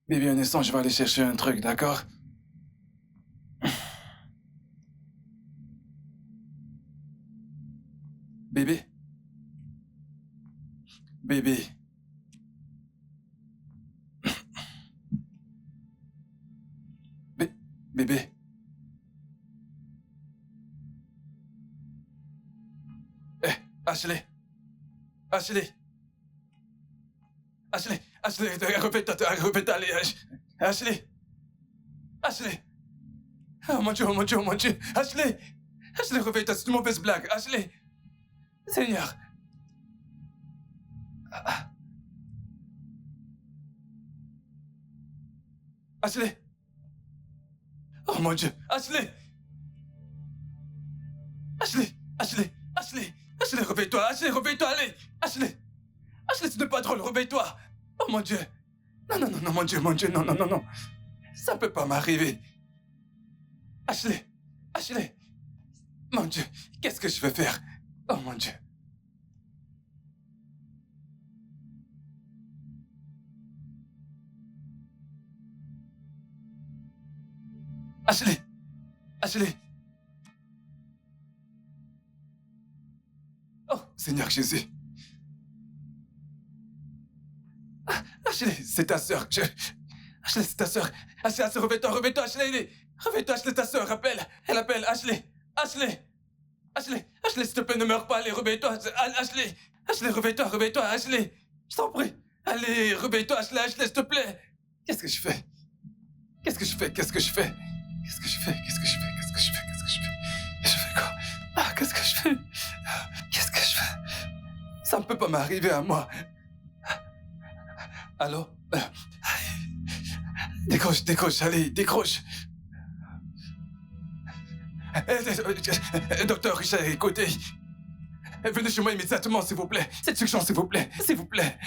Bébé, un instant, je vais aller chercher un truc, d'accord? Bébé? Bébé? Bé- Bébé? Eh, Ashley! Ashley! Ashley, répète, allez, Ashley! Ashley! Oh mon Dieu, oh mon Dieu, oh mon Dieu! Ashley! Ashley, réveille-toi, c'est une mauvaise blague, Ashley! Seigneur! Ashley! Oh mon Dieu! Ashley! Ashley! Ashley! Ashley! Ashley, réveille-toi! Ashley, réveille-toi, allez! Ashley! Ashley, ce n'est pas drôle, réveille-toi! Oh mon Dieu! Non, non, non, non, mon Dieu, non, non, non, non! Ça peut pas m'arriver! Ashley! Ashley! Mon Dieu, qu'est-ce que je vais faire? Oh mon Dieu! Ashley! Ashley! Oh, Seigneur Jésus! Ashley, c'est ta sœur. Ashley, c'est ta sœur. Ashley, réveille-toi, réveille-toi, Ashley. Réveille-toi, Ashley, ta sœur, appelle. Elle appelle, Ashley. Ashley. Ashley, Ashley, s'il te plaît, ne meurs pas, allez, réveille-toi. Ashley. Ashley, réveille-toi, réveille-toi, Ashley. Je t'en prie. Allez, réveille-toi, Ashley, Ashley, s'il te plaît. Qu'est-ce que je fais? Qu'est-ce que je fais? Qu'est-ce que je fais? Qu'est-ce que je fais? Qu'est-ce que je fais? Qu'est-ce que je fais? Qu'est-ce que je fais? Je fais quoi? Ah, qu'est-ce que je fais? Qu'est-ce que je fais? Ça ne peut pas m'arriver à moi. Allô? Décroche, décroche, allez, décroche. Docteur Richard, écoutez. Venez chez moi immédiatement, s'il vous plaît. C'est urgent, s'il vous plaît. S'il vous plaît.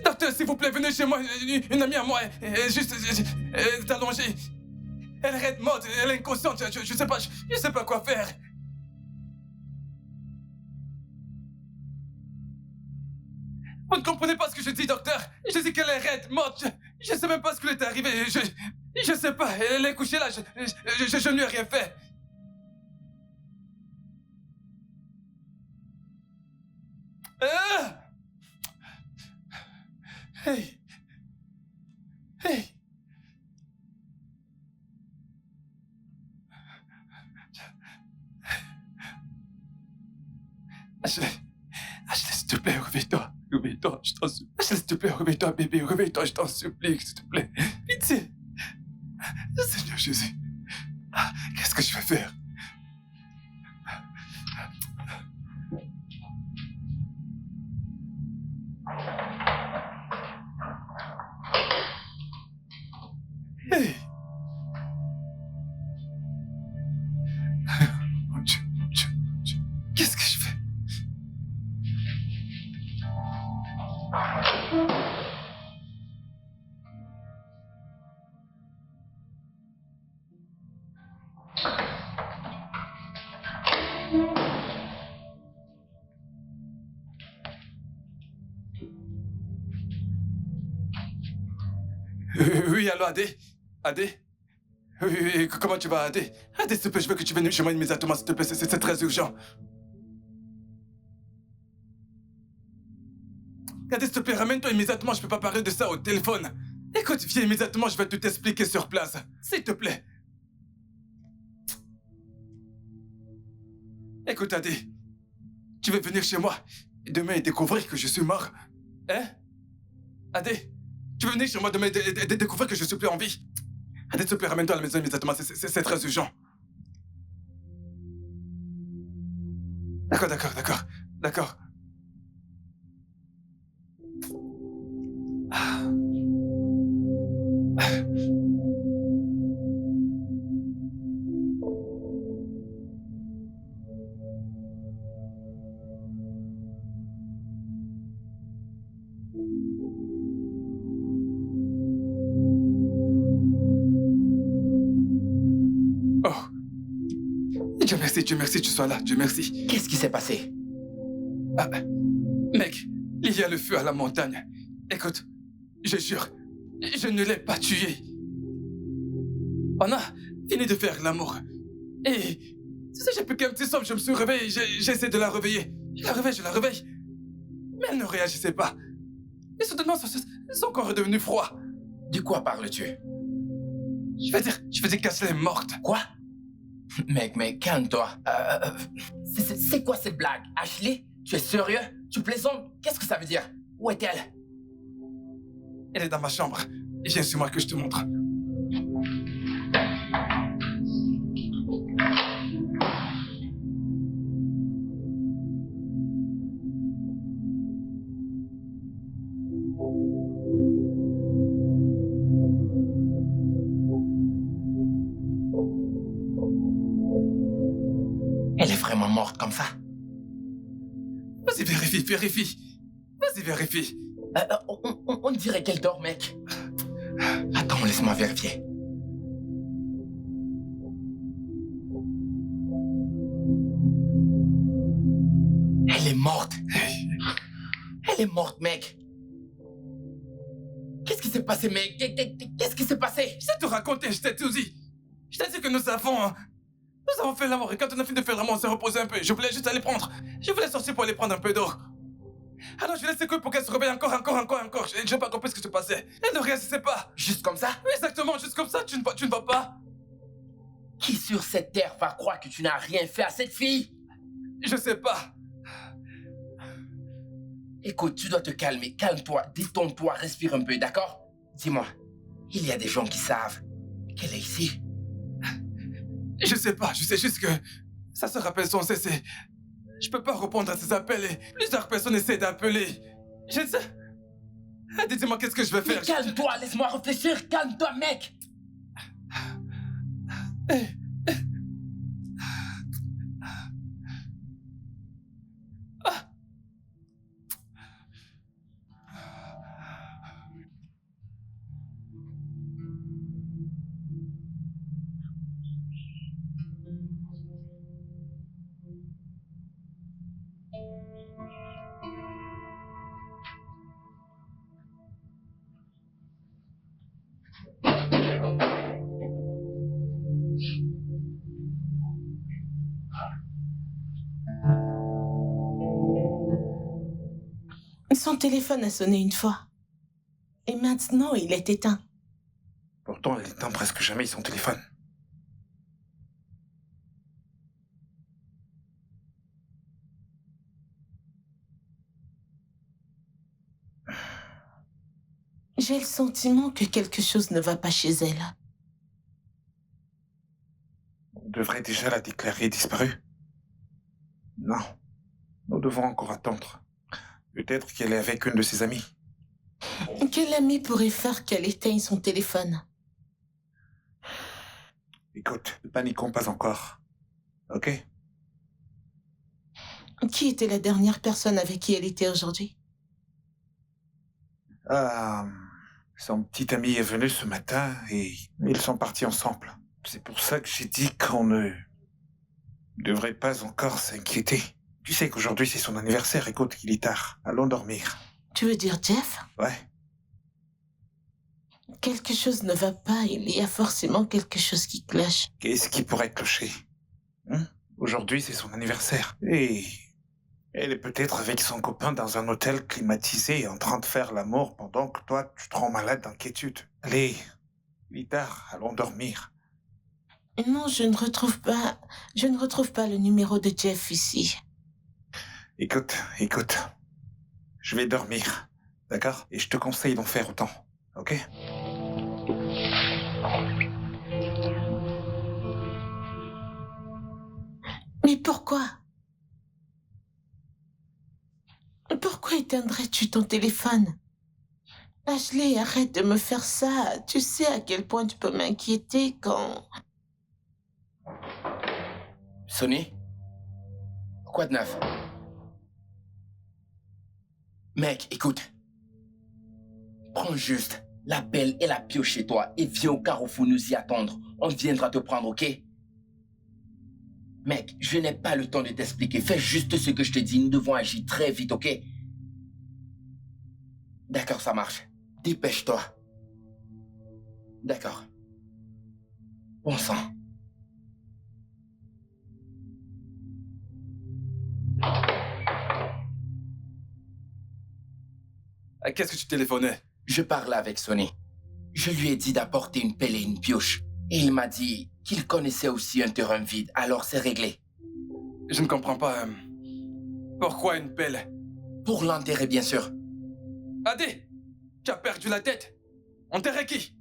Docteur, s'il vous plaît, venez chez moi. Une amie à moi, juste, elle est allongée. Elle est raide morte, elle est inconsciente. Je sais pas quoi faire. Vous ne comprenez pas ce que je dis, docteur. Je dis qu'elle est raide, morte. Je sais même pas ce qui lui est arrivé. Je sais pas. Elle est couchée là. Je ne lui ai rien fait. Ah! Hey! Hey! Ashley! Ashley, s'il te plaît, réveille-toi. Réveille-toi, je t'en supplie. Ashley, s'il te plaît, réveille-toi, bébé. Réveille-toi, je t'en supplie, s'il te plaît. Pitié! Seigneur Jésus. Qu'est-ce que je vais faire? Hey! Mon Dieu, mon Dieu, mon Dieu. Qu'est-ce que je fais? Oui, allô, Adé? Adé? Oui, oui, comment tu vas, Adé? Adé, s'il te plaît, je veux que tu viennes chez moi immédiatement, s'il te plaît, c'est très urgent. Adé, s'il te plaît, ramène-toi immédiatement, je peux pas parler de ça au téléphone. Écoute, viens immédiatement, je vais tout t'expliquer sur place. S'il te plaît. Écoute, Adé, tu veux venir chez moi demain et découvrir que je suis mort? Hein? Adé, tu veux venir chez moi demain et découvrir que je suis plus en vie? Adé, s'il te plaît, ramène-toi à la maison immédiatement, c'est très urgent. D'accord, d'accord, d'accord, d'accord. Dieu merci, tu sois là, Dieu merci. Qu'est-ce qui s'est passé? Ah, mec, il y a le feu à la montagne. Écoute, je jure, je ne l'ai pas tué. On a fini de faire l'amour. Et tu sais, j'ai plus qu'un petit somme, je me suis réveillé, j'essaie de la réveiller. Je la réveille. Mais elle ne réagissait pas. Et soudainement, son corps est devenu froid. De quoi parles-tu? Je veux dire qu'Ashley est morte. Quoi? Mec, calme-toi. C'est quoi cette blague? Ashley? Tu es sérieux? Tu plaisantes? Qu'est-ce que ça veut dire? Où est-elle? Elle est dans ma chambre. Viens sur moi que je te montre. Elle est vraiment morte comme ça? Vas-y, vérifie. Vas-y, vérifie. On dirait qu'elle dort, mec. Attends, laisse-moi vérifier. Elle est morte. Elle est morte, mec. Qu'est-ce qui s'est passé, mec? Qu'est-ce qui s'est passé? Je t'ai tout raconté, je t'ai tout dit. Je t'ai dit que nous avons fait l'amour et quand on a fini de faire l'amour, on s'est reposé un peu. Je voulais juste aller prendre. Je voulais sortir pour aller prendre un peu d'eau. Alors je laisse écouter pour qu'elle se réveille encore. Je n'ai pas compris ce qui se passait. Elle ne réagissait pas. Juste comme ça? Exactement, juste comme ça, tu ne vas pas. Qui sur cette terre va croire que tu n'as rien fait à cette fille? Je sais pas. Écoute, tu dois te calmer. Calme-toi, détends-toi, respire un peu, d'accord? Dis-moi, il y a des gens qui savent qu'elle est ici. Je sais pas, je sais juste que ça se rappelle sans cesse. Je peux pas répondre à ces appels et plusieurs personnes essaient d'appeler. Je ne sais. Dites-moi qu'est-ce que je vais faire. Mais calme-toi, laisse-moi réfléchir. Calme-toi, mec. Son téléphone a sonné une fois. Et maintenant, il est éteint. Pourtant, elle éteint presque jamais son téléphone. J'ai le sentiment que quelque chose ne va pas chez elle. On devrait déjà la déclarer disparue. Non, nous devons encore attendre. Peut-être qu'elle est avec une de ses amies. Quel ami pourrait faire qu'elle éteigne son téléphone? Écoute, ne paniquons pas encore. Ok? Qui était la dernière personne avec qui elle était aujourd'hui? Son petit ami est venu ce matin et ils sont partis ensemble. C'est pour ça que j'ai dit qu'on ne devrait pas encore s'inquiéter. Tu sais qu'aujourd'hui c'est son anniversaire, écoute, il est tard. Allons dormir. Tu veux dire Jeff? Ouais. Quelque chose ne va pas, il y a forcément quelque chose qui cloche. Qu'est-ce qui pourrait clocher? Aujourd'hui c'est son anniversaire. Et elle est peut-être avec son copain dans un hôtel climatisé en train de faire l'amour pendant que toi tu te rends malade d'inquiétude. Allez, il est tard, allons dormir. Non, je ne retrouve pas le numéro de Jeff ici. Écoute, je vais dormir, d'accord? Et je te conseille d'en faire autant, ok? Mais pourquoi? Pourquoi éteindrais-tu ton téléphone? Ashley, arrête de me faire ça. Tu sais à quel point tu peux m'inquiéter quand... Sonny? Quoi de neuf? Mec, écoute. Prends juste la pelle et la pioche chez toi et viens au carrefour nous y attendre. On viendra te prendre, ok? Mec, je n'ai pas le temps de t'expliquer. Fais juste ce que je te dis. Nous devons agir très vite, ok? D'accord, ça marche. Dépêche-toi. D'accord. Bon sang. À qu'est-ce que tu téléphonais? Je parlais avec Sonny. Je lui ai dit d'apporter une pelle et une pioche. Et il m'a dit qu'il connaissait aussi un terrain vide, alors c'est réglé. Je ne comprends pas. Pourquoi une pelle? Pour l'enterrer, bien sûr. Adé, tu as perdu la tête. Enterrer qui?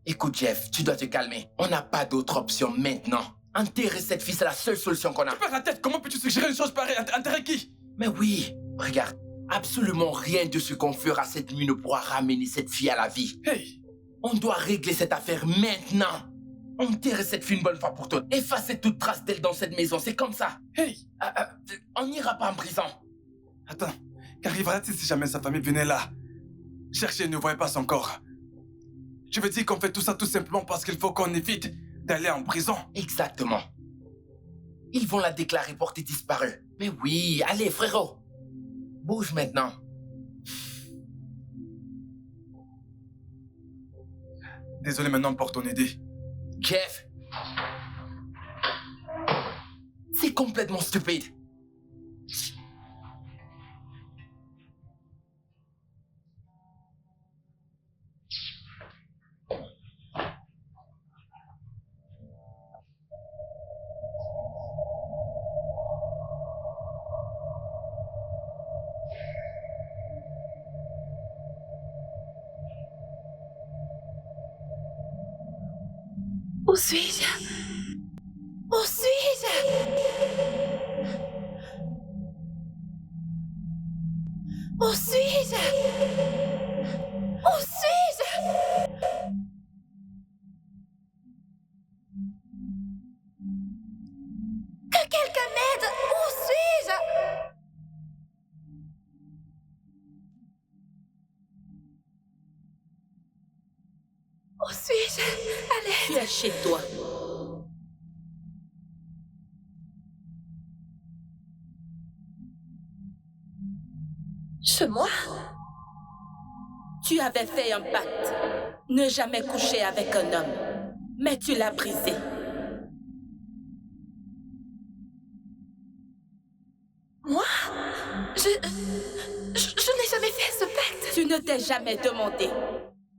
Écoute, Jeff, tu dois te calmer. On n'a pas d'autre option maintenant. Enterrer cette fille, c'est la seule solution qu'on a. Tu perds la tête. Comment peux-tu suggérer une chose pareille? Enterrer qui? Mais oui, regarde. Absolument rien de ce qu'on fera cette nuit ne pourra ramener cette fille à la vie. Hey! On doit régler cette affaire maintenant. Enterrer cette fille une bonne fois pour toutes. Effacer toute trace d'elle dans cette maison, c'est comme ça. Hey! On n'ira pas en prison. Attends, qu'arrivera-t-il si jamais sa famille venait là? Chercher et ne voyait pas son corps. Je veux dire qu'on fait tout ça tout simplement parce qu'il faut qu'on évite d'aller en prison. Exactement. Ils vont la déclarer portée disparue. Mais oui, allez frérot. Bouge maintenant. Désolé maintenant pour ton idée. Jeff. C'est complètement stupide. Où suis-je? Où suis-je? Où suis-je? Où suis-je? Que quelqu'un m'aide! Où suis-je? Où suis-je? Allez! Tu es chez toi. Chez moi? Tu avais fait un pacte. Ne jamais coucher avec un homme. Mais tu l'as brisé. Moi? Je n'ai jamais fait ce pacte. Tu ne t'es jamais demandé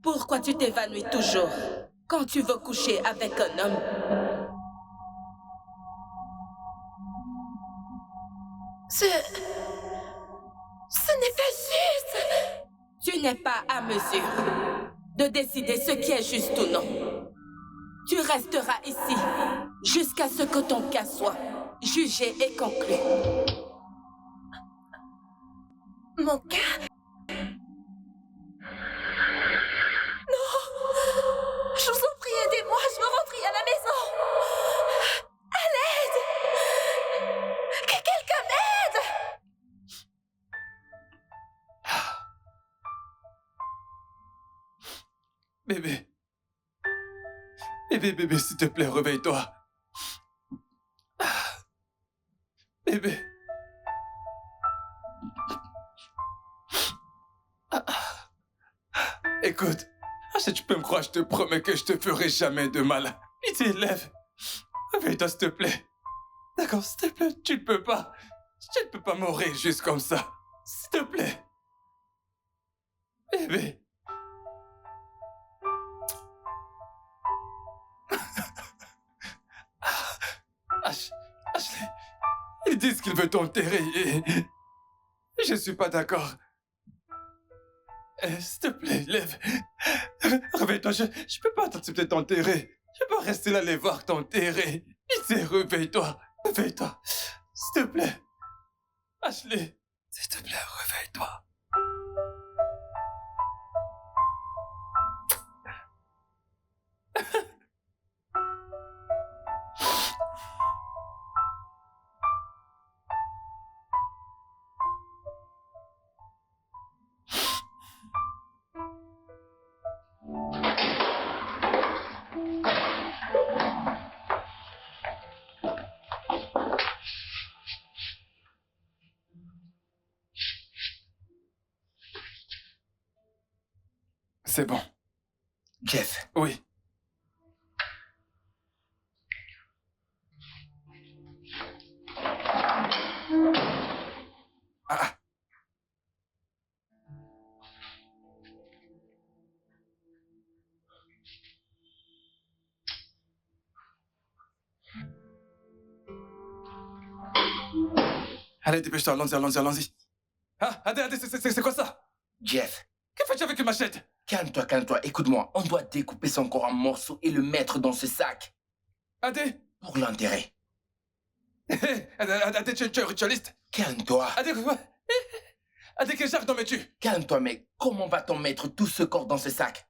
pourquoi tu t'évanouis toujours quand tu veux coucher avec un homme. Ce n'est pas juste. Tu n'es pas à mesure de décider ce qui est juste ou non. Tu resteras ici jusqu'à ce que ton cas soit jugé et conclu. Mon cas? Non! Je vous en prie, aidez-moi, je veux rentrer à la maison! À l'aide! Que quelqu'un m'aide! Bébé. Bébé, s'il te plaît, réveille-toi. Bébé. Écoute, si tu peux me croire, je te promets que je te ferai jamais de mal. Pitié, lève. Réveille-toi, s'il te plaît. D'accord, s'il te plaît, tu ne peux pas. Tu ne peux pas mourir juste comme ça. S'il te plaît. Bébé. Ashley, ils disent qu'ils veulent t'enterrer et je suis pas d'accord. S'il te plaît, lève. Réveille-toi, je peux pas t'accepter t'enterrer. Je peux pas rester là les voir t'enterrer. Pitié, réveille-toi. Réveille-toi. S'il te plaît. Ashley, s'il te plaît, réveille-toi. C'est bon. Jeff, Oui. Ah. Allez, dépêche-toi, allons-y. Ah, Adé, c'est quoi ça? Jeff, Que fais-tu avec une machette? calme-toi, écoute-moi. On doit découper son corps en morceaux et le mettre dans ce sac Adé? pour l'enterrer. Adé, tu es un ritualiste? Calme-toi. Adé, quoi? Adé, quel genre d'homme es-tu? Calme-toi, mec. Comment va-t-on mettre tout ce corps dans ce sac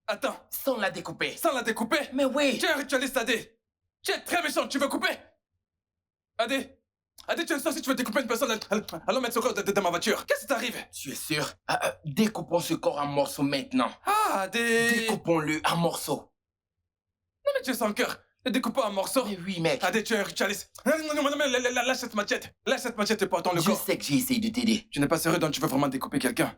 Attends, sans la découper? sans la découper? Mais oui. Tu es un ritualiste, Adé. Tu es très méchant, tu veux couper? Adé, tu es sorcier, tu veux découper une personne, allons mettre ce corps dans ma voiture. Qu'est-ce qui t'arrive? Tu es sûr? Découpons ce corps en morceaux maintenant. Ah, Adé. Découpons-le en morceaux. Non, mais tu es sans cœur. Le découpant en morceaux. Mais oui, mec. Adé, tu es un ritualiste. Non, lâche cette machette. Lâche cette machette et porte le Je corps. sais que j'ai essayé de t'aider. Tu n'es pas sérieux, donc tu veux vraiment découper quelqu'un?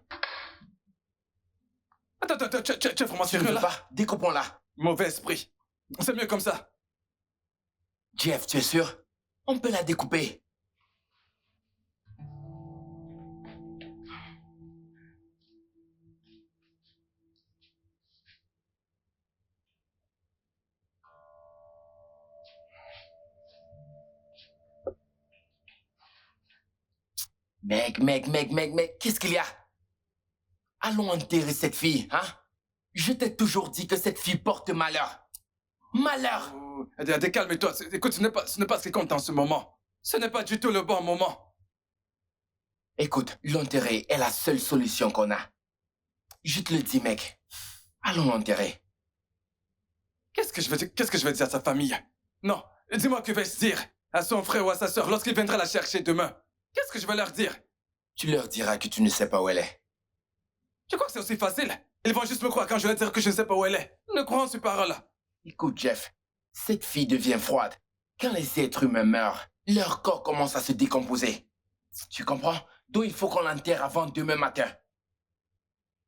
Attends, tu es vraiment Tu ne sérieux veux là? pas? Découpons-la. Mauvais esprit. C'est mieux comme ça. Jeff, tu es sûr? On peut la découper. Mec, qu'est-ce qu'il y a? Allons enterrer cette fille, hein? Je t'ai toujours dit que cette fille porte malheur. Malheur! Oh, Adé, calme-toi. Écoute, ce n'est pas ce qui compte en ce moment. Ce n'est pas du tout le bon moment. Écoute, l'enterrer est la seule solution qu'on a. Je te le dis, mec. Allons l'enterrer. Qu'est-ce que je vais dire à sa famille? Non, dis-moi que vais-je dire à son frère ou à sa sœur lorsqu'il viendra la chercher demain? Qu'est-ce que je vais leur dire? Tu leur diras que tu ne sais pas où elle est. Tu crois que c'est aussi facile? Ils vont juste me croire quand je leur dire que je ne sais pas où elle est. Ne crois en ces paroles. Écoute, Jeff, cette fille devient froide. Quand les êtres humains meurent, leur corps commence à se décomposer. Tu comprends? Donc il faut qu'on l'enterre avant demain matin.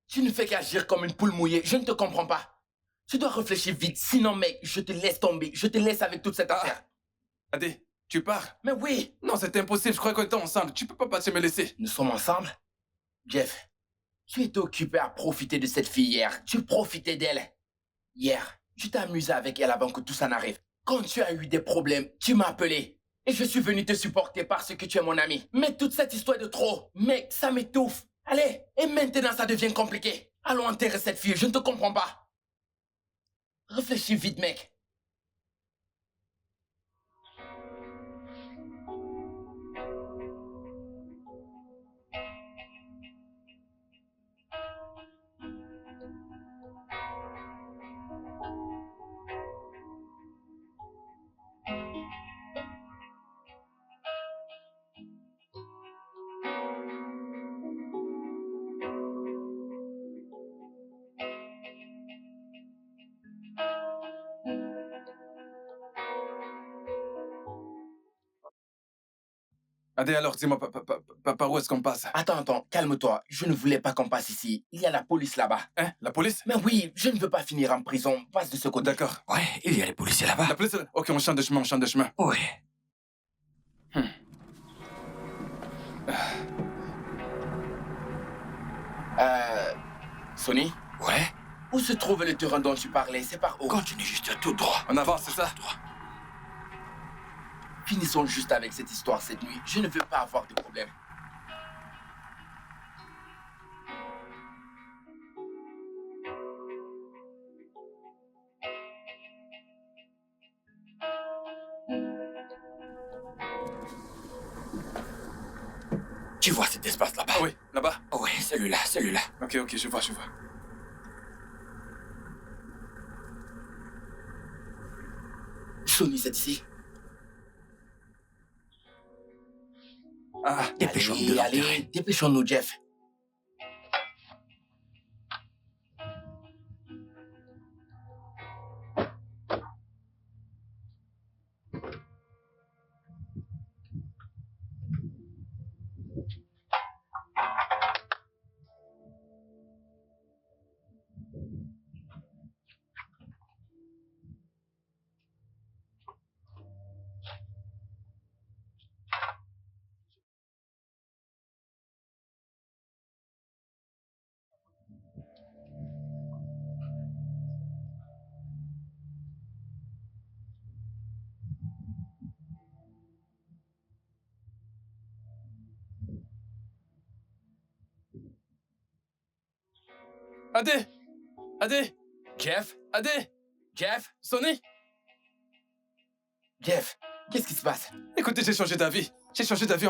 Tu ne fais qu'agir comme une poule mouillée. Je ne te comprends pas. Tu dois réfléchir vite. Sinon, mec, je te laisse tomber. Je te laisse avec toute cette affaire. Adé, tu pars? Mais oui, Non, c'est impossible. Je crois qu'on était ensemble. Tu peux pas partir me laisser. nous sommes ensemble. Jeff, tu étais occupé à profiter de cette fille hier. Tu profitais d'elle. Hier, tu t'es amusé avec elle avant que tout ça n'arrive. Quand tu as eu des problèmes, tu m'as appelé. Et je suis venu te supporter parce que tu es mon ami. Mais toute cette histoire est de trop. Mec, ça m'étouffe. Allez, et maintenant ça devient compliqué. Allons enterrer cette fille, je ne te comprends pas. Réfléchis vite, mec. Adé, alors dis-moi, par où est-ce qu'on passe? Attends, calme-toi. Je ne voulais pas qu'on passe ici. Il y a la police là-bas. Hein? La police? Mais oui, je ne veux pas finir en prison. Passe de ce côté. D'accord. Ouais, il y a les policiers là-bas. La police? Ok, on change de chemin. Ouais. Sonny, Ouais. où se trouve le terrain dont tu parlais? C'est par où? Continue juste tout droit. On avance, c'est ça? Droit. Finissons juste avec cette histoire cette nuit. Je ne veux pas avoir de problème. Tu vois cet espace là-bas? Ah oui, là-bas? Ouais, celui-là. Ok, je vois. Sonny, c'est ici. Ah, Dépêchons-nous de l'enterrer. Allez, dépêchons-nous, Jeff. Adé! Adé! Jeff? Adé! Jeff? Sonny! Jeff, qu'est-ce qui se passe? Écoutez, j'ai changé d'avis. J'ai changé d'avis,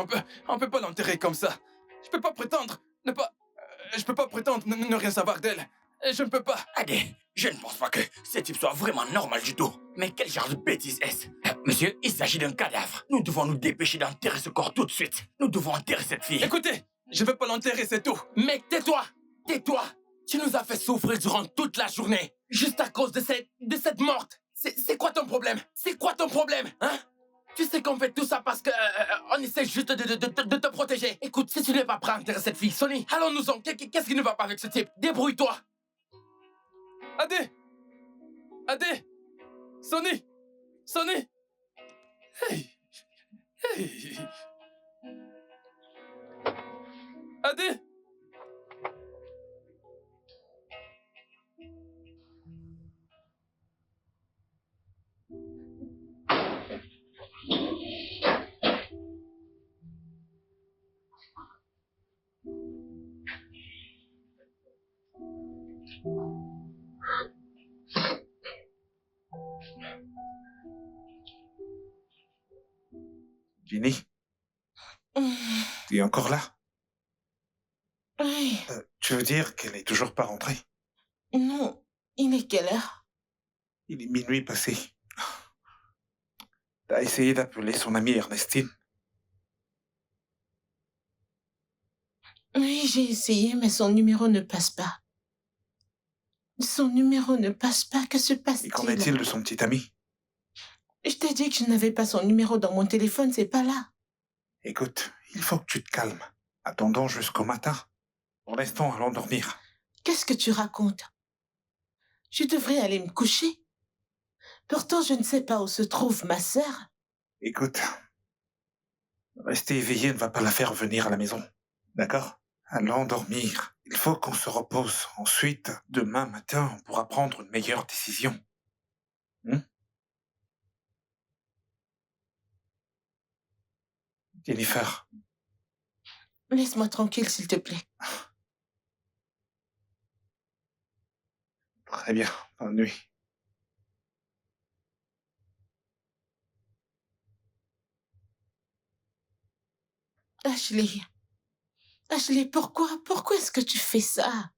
on peut pas l'enterrer comme ça. Je peux pas prétendre je peux pas prétendre ne rien savoir d'elle. Je ne peux pas. Adé, je ne pense pas que ce type soit vraiment normal du tout. Mais quel genre de bêtise est-ce? Monsieur, il s'agit d'un cadavre. Nous devons nous dépêcher d'enterrer ce corps tout de suite. Nous devons enterrer cette fille. Écoutez, je veux pas l'enterrer, c'est tout. Mec, tais-toi! Tais-toi! Tu nous as fait souffrir durant toute la journée. Juste à cause de cette morte. C'est quoi ton problème? C'est quoi ton problème? Hein? Tu sais qu'on fait tout ça parce que on essaie juste de te protéger. Écoute, si tu n'es pas prêt à enterrer cette fille, Sonny, allons-nous-en. Qu'est-ce qui ne va pas avec ce type? Débrouille-toi. Adé! Adé! Sonny! Sonny! Hey! Hey! Adé! Ginny, tu es encore là? Oui. Tu veux dire qu'elle n'est toujours pas rentrée? Non. Il est quelle heure? Il est minuit passé. T'as essayé d'appeler son amie Ernestine? Oui, j'ai essayé, mais son numéro ne passe pas. Son numéro ne passe pas, que se passe-t-il? Et qu'en est-il de son petit ami? Je t'ai dit que je n'avais pas son numéro dans mon téléphone, c'est pas là. Écoute, il faut que tu te calmes. Attendons jusqu'au matin. Pour l'instant, allons dormir. Qu'est-ce que tu racontes? Je devrais aller me coucher. Pourtant, je ne sais pas où se trouve ma sœur. Écoute, rester éveillé ne va pas la faire venir à la maison. D'accord? Allons dormir. Il faut qu'on se repose. Ensuite, demain matin, on pourra prendre une meilleure décision. Jennifer. Laisse-moi tranquille, s'il te plaît. Très bien. Bonne nuit. Ashley. Ashley, pourquoi est-ce que tu fais ça?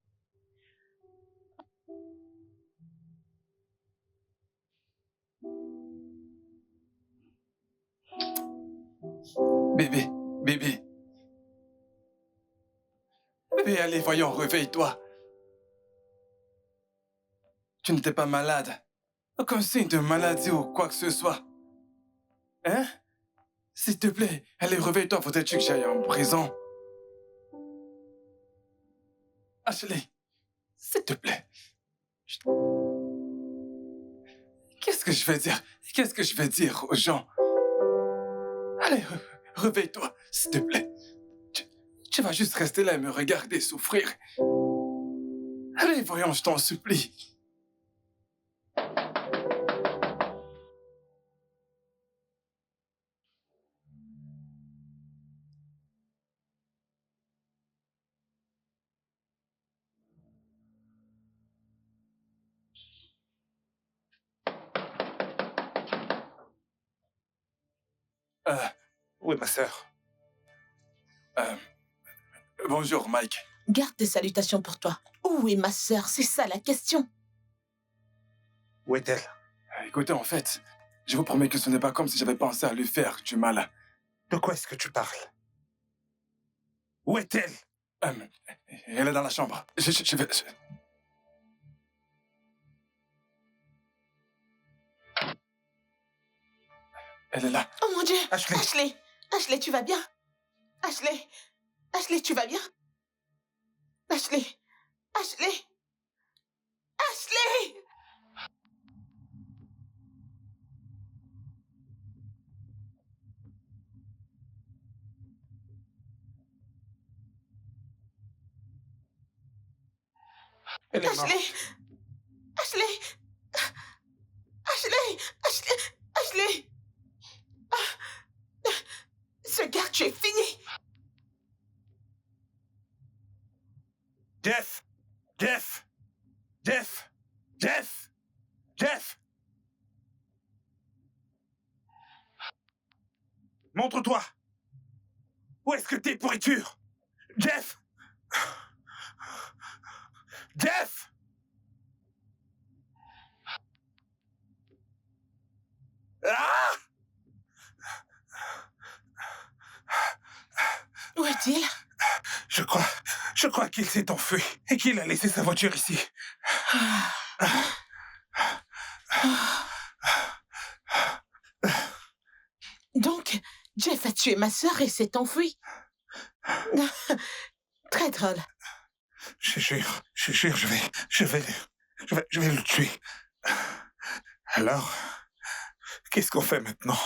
Bébé, bébé. Bébé, allez, voyons, réveille-toi. Tu n'étais pas malade. Aucun signe de maladie ou quoi que ce soit. Hein? S'il te plaît, allez, réveille-toi, faudrait-tu que j'aille en prison? Ashley, s'il te plaît. Qu'est-ce que je vais dire? Qu'est-ce que je vais dire aux gens? Allez, réveille-toi, s'il te plaît. Tu vas juste rester là et me regarder souffrir. Allez, voyons, je t'en supplie. Où est ma sœur? Bonjour, Mike. Garde tes salutations pour toi. Où est ma sœur? C'est ça la question. Où est-elle? Écoutez, en fait, je vous promets que ce n'est pas comme si j'avais pensé à lui faire du mal. De quoi est-ce que tu parles? Où est-elle? Elle est dans la chambre. Je vais... Elle est là. Oh mon Dieu! Ashley. Ashley! Ashley, tu vas bien? Ashley! Ashley, tu vas bien? Ashley! Ashley! Ashley! Elle est morte. Ashley! Ashley! Ashley! Ashley! Ashley! Ah. Ce gars, tu es fini! Jeff! Jeff! Jeff! Jeff! Jeff! Montre-toi! Où est-ce que t'es, pourriture? Jeff! Jeff! Ah! Où est-il? Je crois qu'il s'est enfui et qu'il a laissé sa voiture ici. Donc, Jeff a tué ma sœur et s'est enfui. Très drôle. Je jure, je vais le tuer. Alors, qu'est-ce qu'on fait maintenant?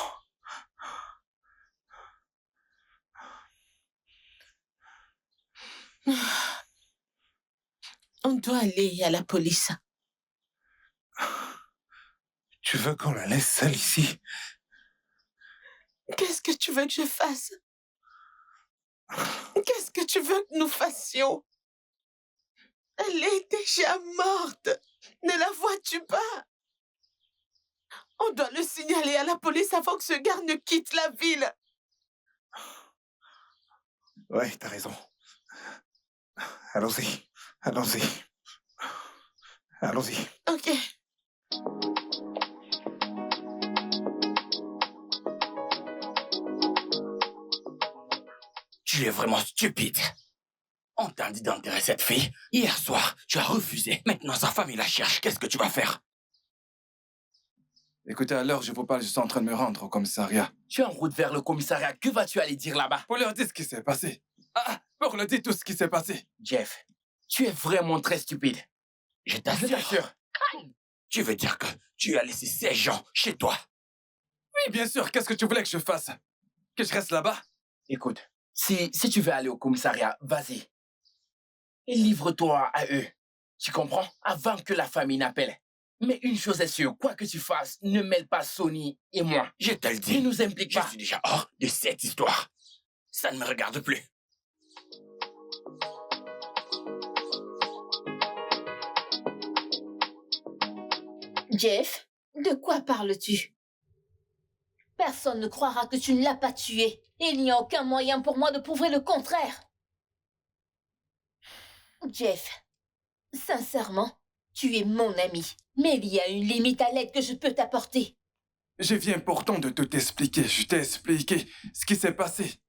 On doit aller à la police. Tu veux qu'on la laisse seule ici? Qu'est-ce que tu veux que je fasse? Qu'est-ce que tu veux que nous fassions? Elle est déjà morte. Ne la vois-tu pas? On doit le signaler à la police avant que ce gars ne quitte la ville. Ouais, t'as raison. Allons-y, allons-y. Allons-y. Ok. Tu es vraiment stupide. On t'a dit d'enterrer cette fille. Hier soir, tu as refusé. Maintenant, sa famille la cherche. Qu'est-ce que tu vas faire? Écoutez, à l'heure, je vous parle, je suis en train de me rendre au commissariat. Tu es en route vers le commissariat. Que vas-tu aller dire là-bas? Pour leur dire ce qui s'est passé. Pour leur dire tout ce qui s'est passé. Jeff, tu es vraiment très stupide. Je Je t'assure. t'assure. Tu veux dire que tu as laissé ces gens chez toi? Oui, bien sûr, qu'est-ce que tu voulais que je fasse? Que je reste là-bas? Écoute, si tu veux aller au commissariat, vas-y. Et livre-toi à eux. Tu comprends? Avant que la famille n'appelle. Mais une chose est sûre, quoi que tu fasses, ne mêle pas Sonny et moi. Je te le Ne dis. nous implique Je pas. suis déjà hors de cette histoire. Ça ne me regarde plus. Jeff, de quoi parles-tu? Personne ne croira que tu ne l'as pas tué. Et il n'y a aucun moyen pour moi de prouver le contraire. Jeff, sincèrement, tu es mon ami. Mais il y a une limite à l'aide que je peux t'apporter. Je viens pourtant de tout expliquer. Je t'ai expliqué ce qui s'est passé.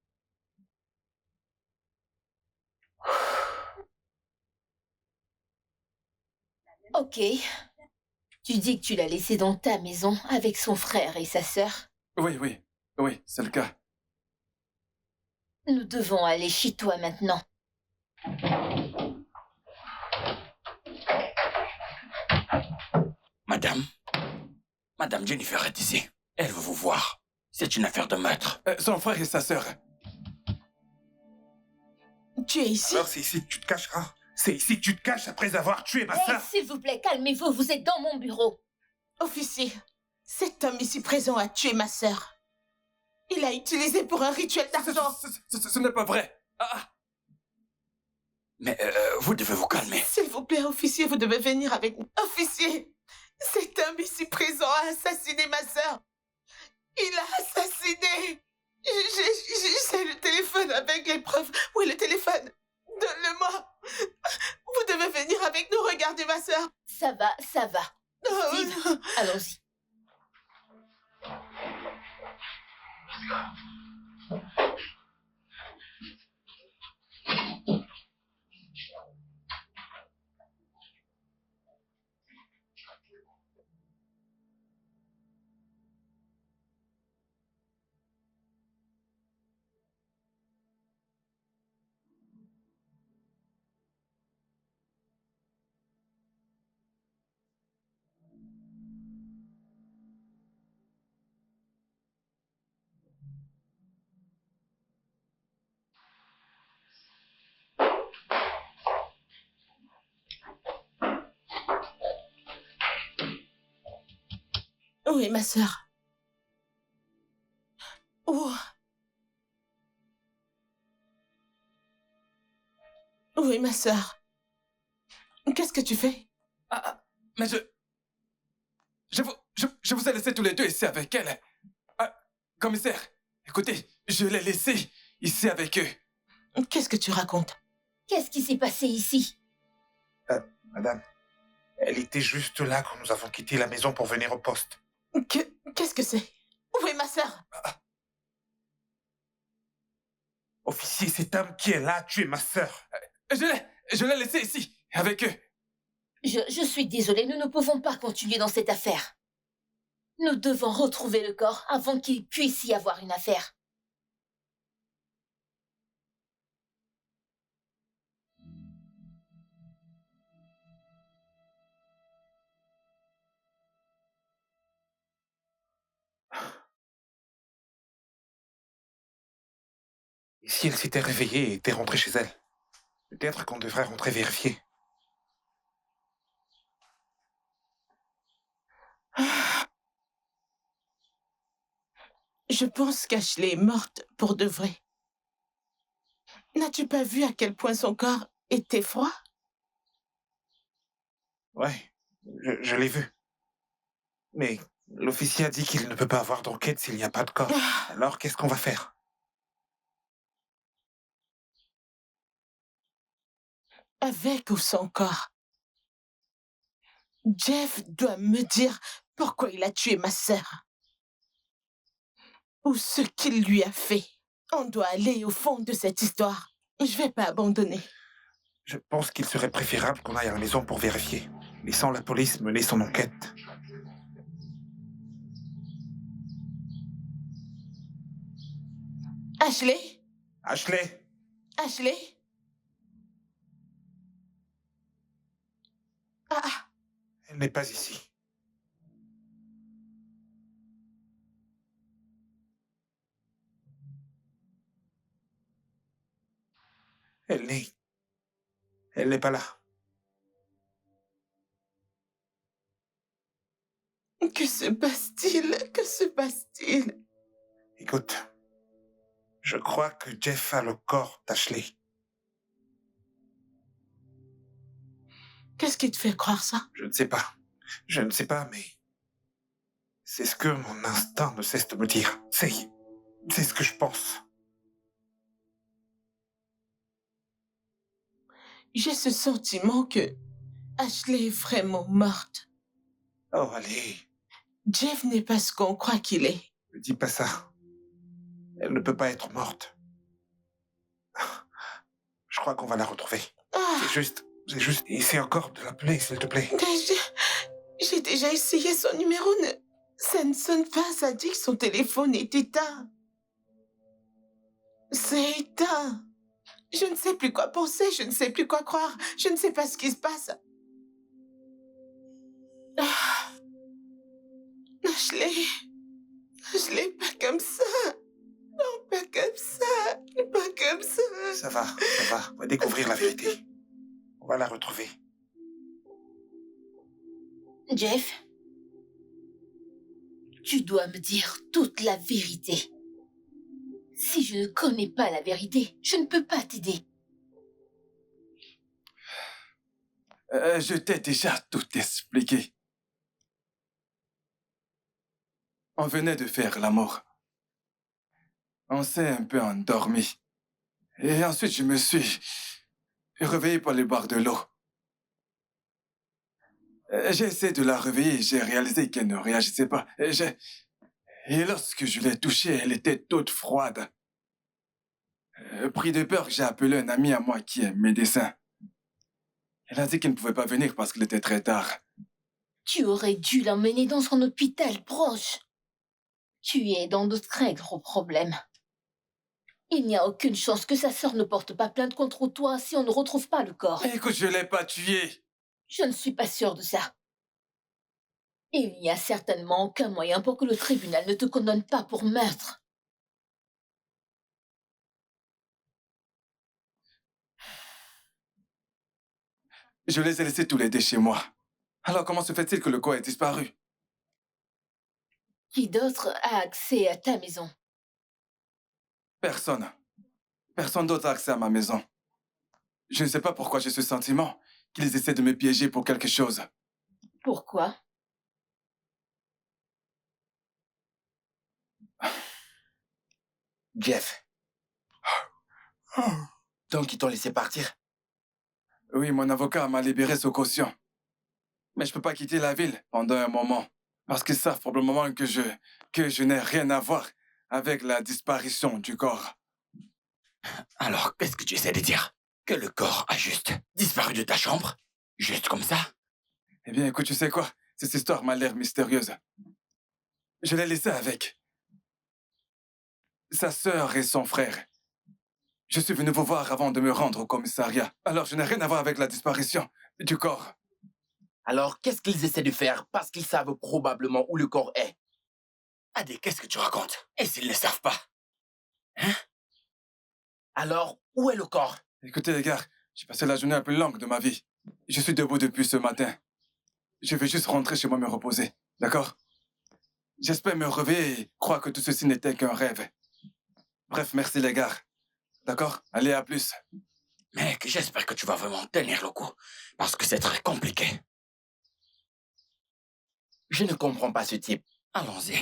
Ok. Tu dis que tu l'as laissé dans ta maison avec son frère et sa sœur. Oui, c'est le cas. Nous devons aller chez toi maintenant. Madame Jennifer est ici. Elle veut vous voir. C'est une affaire de meurtre. Son frère et sa sœur. Tu es ici? Alors c'est ici que tu te cacheras. C'est ici que tu te caches après avoir tué ma Hey, sœur. s'il vous plaît, calmez-vous, vous êtes dans mon bureau. Officier, cet homme ici présent a tué ma sœur. Il l'a utilisé pour un rituel d'argent. Ce n'est pas vrai. Mais vous devez vous calmer. S'il vous plaît, officier, vous devez venir avec nous. Officier, cet homme ici présent a assassiné ma sœur. Il a assassiné. J'ai le téléphone avec les preuves. Où est le téléphone? Donne-le-moi. Vous devez venir avec nous regarder ma sœur. Ça va, ça va. Oh, Steve, allons-y. Où est ma sœur? Où est ma sœur? Qu'est-ce que tu fais? Mais je vous ai laissé tous les deux ici avec elle. Commissaire, écoutez, je l'ai laissé ici avec eux. Qu'est-ce que tu racontes? Qu'est-ce qui s'est passé ici? Madame, elle était juste là quand nous avons quitté la maison pour venir au poste. Qu'est-ce que c'est? Où est ma sœur? Officier, cet homme qui est là a tué ma sœur. Je l'ai laissé ici, avec eux. Je suis désolée, nous ne pouvons pas continuer dans cette affaire. Nous devons retrouver le corps avant qu'il puisse y avoir une affaire. Et si elle s'était réveillée et était rentrée chez elle? Peut-être qu'on devrait rentrer vérifier. Je pense qu'Ashley est morte pour de vrai. N'as-tu pas vu à quel point son corps était froid? Ouais, je l'ai vu. Mais l'officier a dit qu'il ne peut pas avoir d'enquête s'il n'y a pas de corps. Alors qu'est-ce qu'on va faire? Avec ou sans corps? Jeff doit me dire pourquoi il a tué ma sœur. Ou ce qu'il lui a fait. On doit aller au fond de cette histoire. Je vais pas abandonner. Je pense qu'il serait préférable qu'on aille à la maison pour vérifier, laissant la police mener son enquête. Ashley? Ashley! Ashley? Elle n'est pas ici. Elle n'est pas là. Que se passe-t-il? Que se passe-t-il? Écoute, je crois que Jeff a le corps d'Ashley. Qu'est-ce qui te fait croire ça? Je ne sais pas. Je ne sais pas, mais c'est ce que mon instinct ne cesse de me dire. C'est ce que je pense. J'ai ce sentiment que Ashley est vraiment morte. Oh, allez, Jeff n'est pas ce qu'on croit qu'il est. ne dis pas ça. Elle ne peut pas être morte. Je crois qu'on va la retrouver. Ah, J'ai juste essayé encore de l'appeler, s'il te plaît. j'ai déjà essayé son numéro. Ça ne sonne pas, ça dit que son téléphone est éteint. C'est éteint. Je ne sais plus quoi penser, je ne sais plus quoi croire, je ne sais pas ce qui se passe. Ah. Ashley, pas comme ça. Non, pas comme ça. Pas comme ça. Ça va. On va découvrir la vérité. On va la retrouver. Jeff, tu dois me dire toute la vérité. Si je ne connais pas la vérité, je ne peux pas t'aider. Je t'ai déjà tout expliqué. On venait de faire l'amour. On s'est un peu endormi. Et ensuite, je me suis réveillé pour aller boire de l'eau. J'ai essayé de la réveiller et j'ai réalisé qu'elle ne réagissait pas. Et lorsque je l'ai touchée, elle était toute froide. Pris de peur, j'ai appelé un ami à moi qui est médecin. Elle a dit qu'il ne pouvait pas venir parce qu'il était très tard. Tu aurais dû l'emmener dans un hôpital proche. Tu es dans de très gros problèmes. Il n'y a aucune chance que sa sœur ne porte pas plainte contre toi si on ne retrouve pas le corps. Écoute, je l'ai pas tué. Je ne suis pas sûre de ça. Il n'y a certainement aucun moyen pour que le tribunal ne te condamne pas pour meurtre. Je les ai laissés tous les deux chez moi. Alors comment se fait-il que le corps ait disparu? Qui d'autre a accès à ta maison? Personne. Personne d'autre a accès à ma maison. Je ne sais pas pourquoi j'ai ce sentiment qu'ils essaient de me piéger pour quelque chose. Pourquoi? Jeff, donc ils t'ont laissé partir? Oui, mon avocat m'a libéré sous caution. Mais je peux pas quitter la ville pendant un moment. Parce qu'ils savent probablement que je n'ai rien à voir avec la disparition du corps. Alors, qu'est-ce que tu essaies de dire? Que le corps a juste disparu de ta chambre? Juste comme ça? Eh bien, écoute, tu sais quoi? Cette histoire m'a l'air mystérieuse. Je l'ai laissé avec sa sœur et son frère. Je suis venu vous voir avant de me rendre au commissariat. Alors, je n'ai rien à voir avec la disparition du corps. Alors, qu'est-ce qu'ils essaient de faire? Parce qu'ils savent probablement où le corps est. Adé, qu'est-ce que tu racontes? Et s'ils ne savent pas? Hein? Alors, où est le corps? Écoutez, les gars, j'ai passé la journée la plus longue de ma vie. Je suis debout depuis ce matin. Je vais juste rentrer chez moi me reposer, d'accord? J'espère me réveiller et croire que tout ceci n'était qu'un rêve. Bref, merci les gars. D'accord? Allez, à plus. Mec, j'espère que tu vas vraiment tenir le coup. Parce que c'est très compliqué. Je ne comprends pas ce type. Allons-y.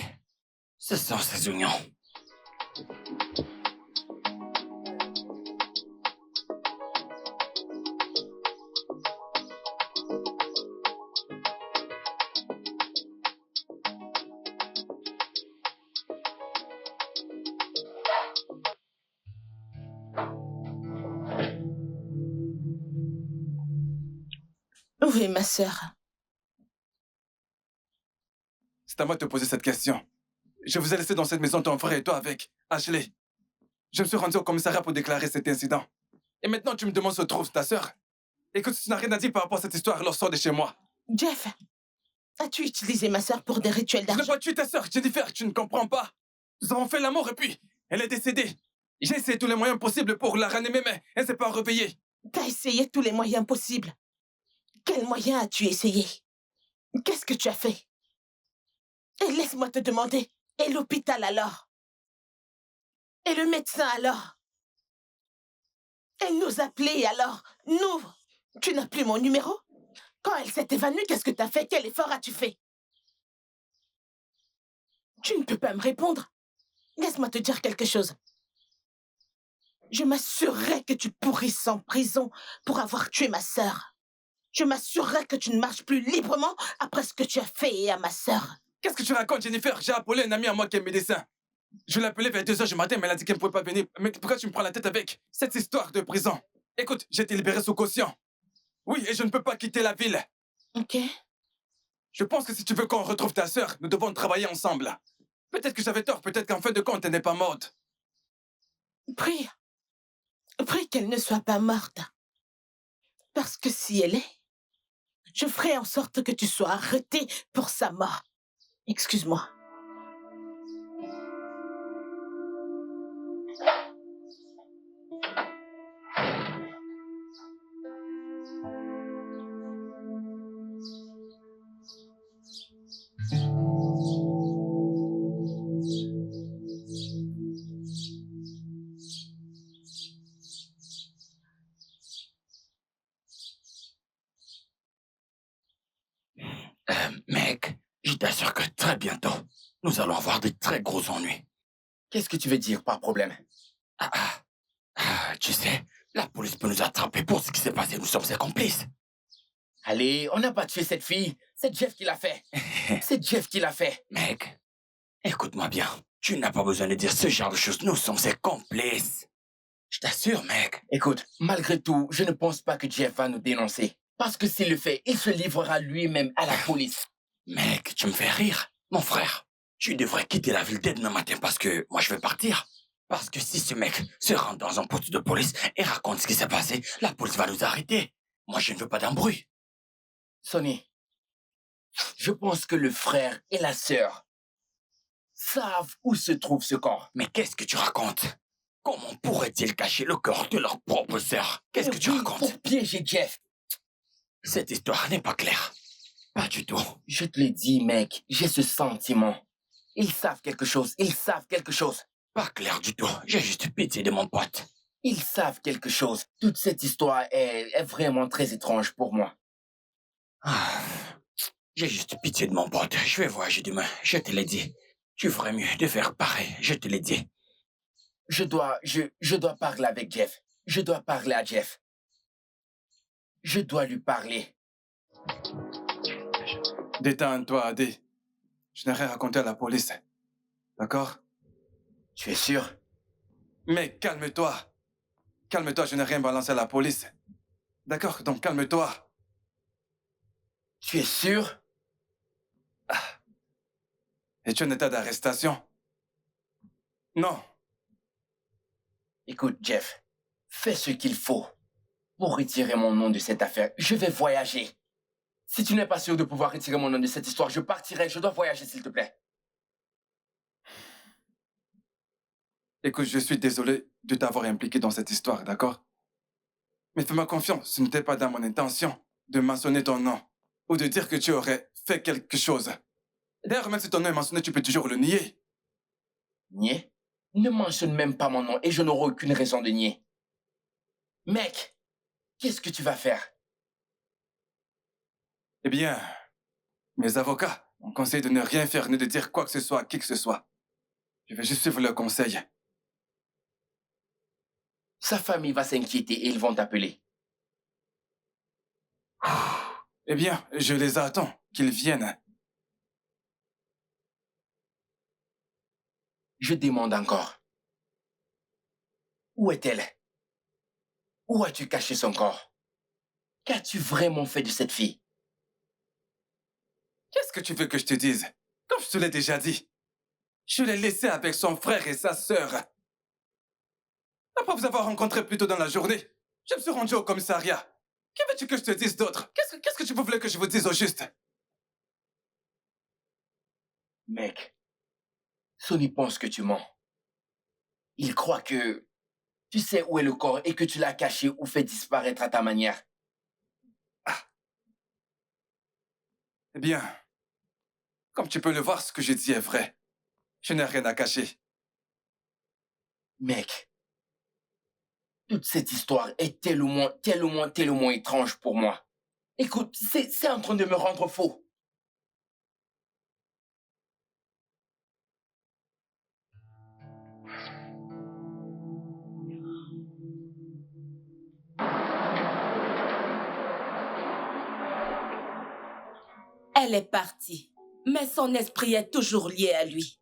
Ce sont ces oignons. Oui, ma sœur. C'est à moi de te poser cette question. Je vous ai laissé dans cette maison, ton frère et toi avec Ashley. Je me suis rendu au commissariat pour déclarer cet incident. Et maintenant, tu me demandes où se trouve ta sœur. Écoute, si tu n'as rien à dire par rapport à cette histoire, alors sors de chez moi. Jeff, as-tu utilisé ma sœur pour des rituels Je n'ai d'argent? pas tué ta sœur, Jennifer, tu ne comprends pas. Nous avons fait l'amour et puis, elle est décédée. J'ai essayé tous les moyens possibles pour la ranimer, mais elle ne s'est pas réveillée. T'as essayé tous les moyens possibles. Quels moyens as-tu essayé? Qu'est-ce que tu as fait? Et laisse-moi te demander, et l'hôpital alors? Et le médecin alors? Et nous appeler alors? Nous? Tu n'as plus mon numéro? Quand elle s'est évanouie, qu'est-ce que t'as fait? Quel effort as-tu fait? Tu ne peux pas me répondre. Laisse-moi te dire quelque chose. Je m'assurerai que tu pourrisses en prison pour avoir tué ma sœur. Je m'assurerai que tu ne marches plus librement après ce que tu as fait à ma sœur. Qu'est-ce que tu racontes, Jennifer? J'ai appelé un ami à moi qui est médecin. Je l'ai appelé vers 2h du matin, mais elle a dit qu'elle ne pouvait pas venir. Mais pourquoi tu me prends la tête avec cette histoire de prison? Écoute, j'ai été libéré sous caution. Oui, et je ne peux pas quitter la ville. Ok? Je pense que si tu veux qu'on retrouve ta sœur, nous devons travailler ensemble. Peut-être que j'avais tort, peut-être qu'en fin de compte, elle n'est pas morte. Prie. Prie qu'elle ne soit pas morte. Parce que si elle est, je ferai en sorte que tu sois arrêté pour sa mort. Excuse-moi. Mec, je t'assure que très bientôt, nous allons avoir de très gros ennuis. Qu'est-ce que tu veux dire par problème? Tu sais, la police peut nous attraper pour ce qui s'est passé. Nous sommes ses complices. Allez, on n'a pas tué cette fille. C'est Jeff qui l'a fait. C'est Jeff qui l'a fait. Mec, écoute-moi bien. Tu n'as pas besoin de dire ce genre de choses. Nous sommes ses complices. Je t'assure, mec. Écoute, malgré tout, je ne pense pas que Jeff va nous dénoncer. Parce que s'il le fait, il se livrera lui-même à la police. Mec, tu me fais rire. Mon frère, tu devrais quitter la ville dès demain matin parce que moi je vais partir. Parce que si ce mec se rend dans un poste de police et raconte ce qui s'est passé, la police va nous arrêter. Moi je ne veux pas d'embrouille. Sonny, je pense que le frère et la sœur savent où se trouve ce corps. Mais qu'est-ce que tu racontes? Comment pourraient-ils cacher le corps de leur propre sœur? Qu'est-ce que tu Oui, racontes? pour piéger Jeff. Cette histoire n'est pas claire. Pas du tout. Je te l'ai dit, mec, j'ai ce sentiment. Ils savent quelque chose, ils savent quelque chose. Pas clair du tout. J'ai juste pitié de mon pote. Ils savent quelque chose. Toute cette histoire est vraiment très étrange pour moi. J'ai juste pitié de mon pote. Je vais voyager demain. Je te l'ai dit. Tu ferais mieux de faire pareil. Je te l'ai dit. Je dois parler avec Jeff. Je dois parler à Jeff. Je dois lui parler. Détends-toi, Adi. Je n'ai rien raconté à la police. D'accord? Tu es sûr? Mais calme-toi. Calme-toi, je n'ai rien balancé à la police. D'accord, donc calme-toi. Tu es sûr? Es-tu en état d'arrestation? Non. Écoute, Jeff, fais ce qu'il faut pour retirer mon nom de cette affaire. Je vais voyager. Si tu n'es pas sûr de pouvoir retirer mon nom de cette histoire, je partirai. Je dois voyager, s'il te plaît. Écoute, je suis désolé de t'avoir impliqué dans cette histoire, d'accord? Mais fais-moi confiance, ce n'était pas dans mon intention de mentionner ton nom ou de dire que tu aurais fait quelque chose. D'ailleurs, même si ton nom est mentionné, tu peux toujours le nier. Nier? Ne mentionne même pas mon nom et je n'aurai aucune raison de nier. Mec, qu'est-ce que tu vas faire? Eh bien, mes avocats m'ont conseillé de ne rien faire ni de dire quoi que ce soit à qui que ce soit. Je vais juste suivre leurs conseils. Sa famille va s'inquiéter et ils vont t'appeler. Eh bien, je les attends, qu'ils viennent. Je demande encore. Où est-elle? Où as-tu caché son corps? Qu'as-tu vraiment fait de cette fille? Qu'est-ce que tu veux que je te dise? Comme je te l'ai déjà dit, je l'ai laissée avec son frère et sa sœur. Après vous avoir rencontré plus tôt dans la journée, je me suis rendu au commissariat. Que veux-tu que je te dise d'autre? Qu'est-ce que tu voulais que je vous dise au juste? Mec, Sonny pense que tu mens. Il croit que tu sais où est le corps et que tu l'as caché ou fait disparaître à ta manière. Eh bien, comme tu peux le voir, ce que je dis est vrai. Je n'ai rien à cacher. Mec, toute cette histoire est tellement étrange pour moi. Écoute, c'est en train de me rendre fou. Elle est partie, mais son esprit est toujours lié à lui.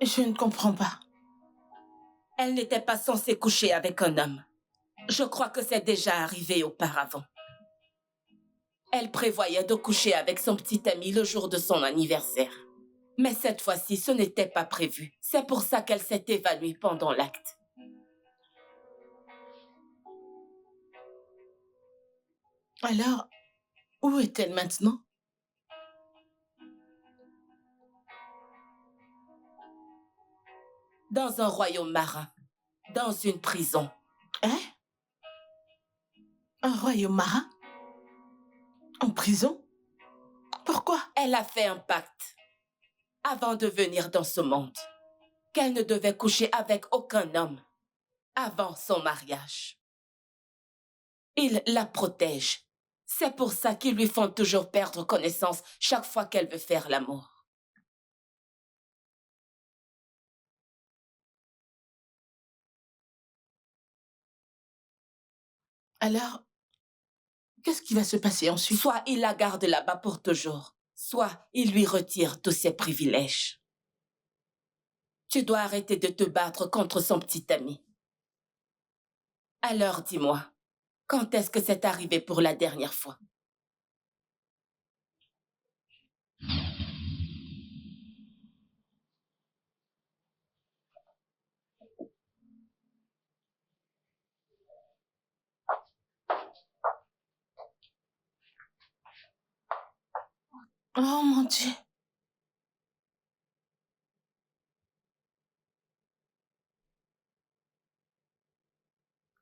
Je ne comprends pas. Elle n'était pas censée coucher avec un homme. Je crois que c'est déjà arrivé auparavant. Elle prévoyait de coucher avec son petit ami le jour de son anniversaire. Mais cette fois-ci, ce n'était pas prévu. C'est pour ça qu'elle s'est évanouie pendant l'acte. Alors, où est-elle maintenant? Dans un royaume marin, dans une prison. Hein? Un royaume marin? En prison? Pourquoi? Elle a fait un pacte avant de venir dans ce monde, qu'elle ne devait coucher avec aucun homme avant son mariage. Il la protège. C'est pour ça qu'ils lui font toujours perdre connaissance chaque fois qu'elle veut faire l'amour. Alors, qu'est-ce qui va se passer ensuite? Soit il la garde là-bas pour toujours, soit il lui retire tous ses privilèges. Tu dois arrêter de te battre contre son petit ami. Alors dis-moi, quand est-ce que c'est arrivé pour la dernière fois? Oh mon Dieu!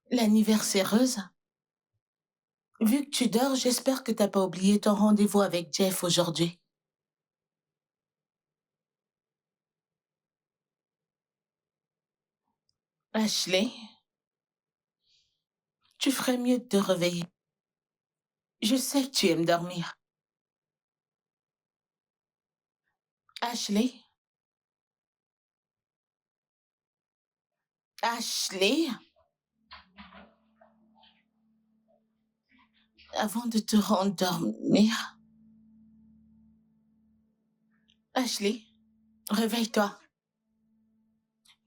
L'anniversaireuse? Vu que tu dors, j'espère que t'as pas oublié ton rendez-vous avec Jeff aujourd'hui. Ashley, Tu ferais mieux de te réveiller. Je sais que tu aimes dormir. Ashley? Ashley? Avant de te rendormir... Ashley, réveille-toi.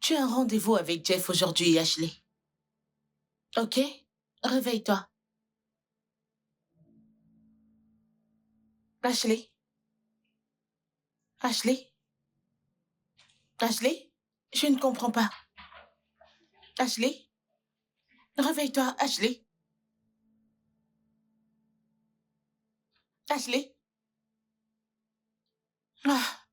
Tu as un rendez-vous avec Jeff aujourd'hui, Ashley. Ok? Réveille-toi. Ashley? Ashley? Ashley? Je ne comprends pas. Ashley? Réveille-toi, Ashley. Ashley? Ah.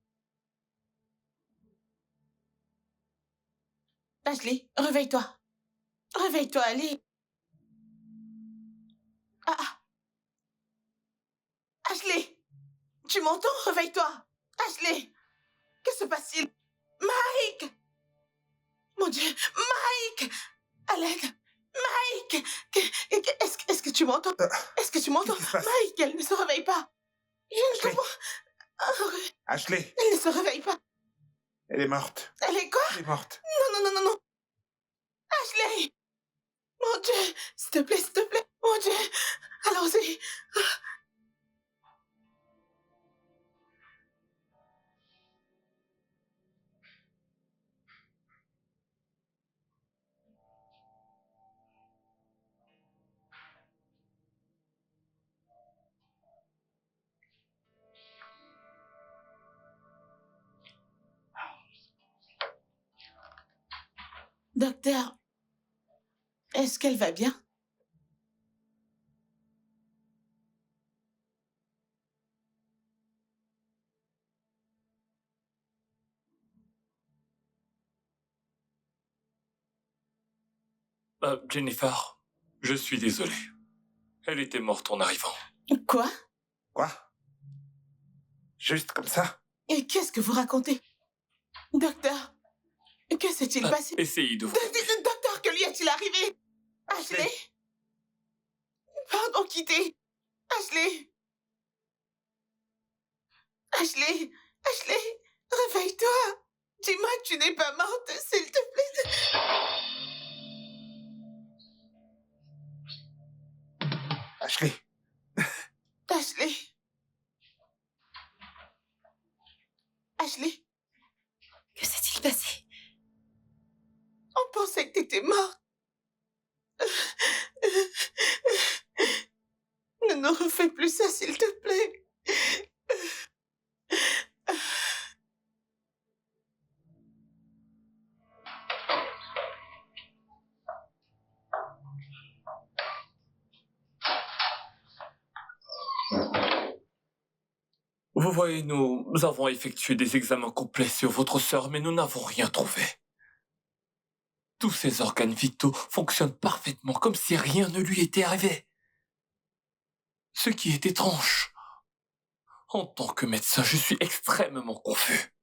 Ashley, réveille-toi. Réveille-toi, allez. Ah. Ashley, tu m'entends? Réveille-toi. Ashley, que se passe-t-il? Mike! Mon Dieu, Mike! À l'aide! Mike! Est-ce que tu m'entends? Est-ce que tu m'entends? Qu'est-ce qui se passe? Mike, elle ne se réveille pas. Je ne Ashley. comprends. Ashley, Elle ne se réveille pas. elle est morte. Elle est quoi? Elle est morte. Non. Ashley! Mon Dieu, s'il te plaît. Mon Dieu, allons-y. Docteur, est-ce qu'elle va bien? Jennifer, je suis désolé. Elle était morte en arrivant. Quoi? Quoi? Juste comme ça? Et qu'est-ce que vous racontez? Docteur, que s'est-il passé? Essayez de... Docteur, que lui est-il arrivé? Ashley? Pardon, quittez. Ashley? Ashley, réveille-toi. Dis-moi que tu n'es pas morte, s'il te plaît. Ashley, Ashley, Que s'est-il passé? on pensait que t'étais morte. Ne nous refais plus ça, s'il te plaît. Vous voyez, nous avons effectué des examens complets sur votre sœur, mais nous n'avons rien trouvé. Tous ses organes vitaux fonctionnent parfaitement, comme si rien ne lui était arrivé. Ce qui est étrange. En tant que médecin, je suis extrêmement confus.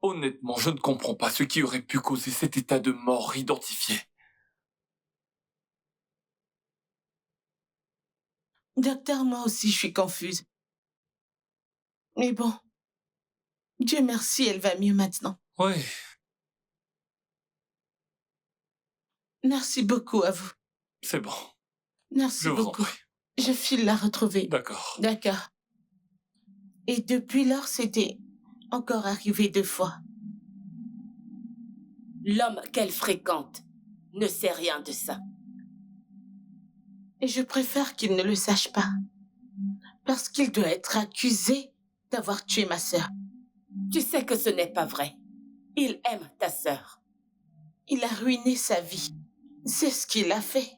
Honnêtement, je ne comprends pas ce qui aurait pu causer cet état de mort identifié. Docteur, moi aussi, je suis confuse. Mais bon, Dieu merci, elle va mieux maintenant. Oui, Merci beaucoup à vous. c'est bon. Merci Je vous en beaucoup. prie. Je file la retrouver. D'accord. D'accord. Et depuis lors, c'était encore arrivé 2 fois. L'homme qu'elle fréquente ne sait rien de ça. Et je préfère qu'il ne le sache pas. Parce qu'il doit être accusé d'avoir tué ma sœur. Tu sais que ce n'est pas vrai. Il aime ta sœur. Il a ruiné sa vie. C'est ce qu'il a fait.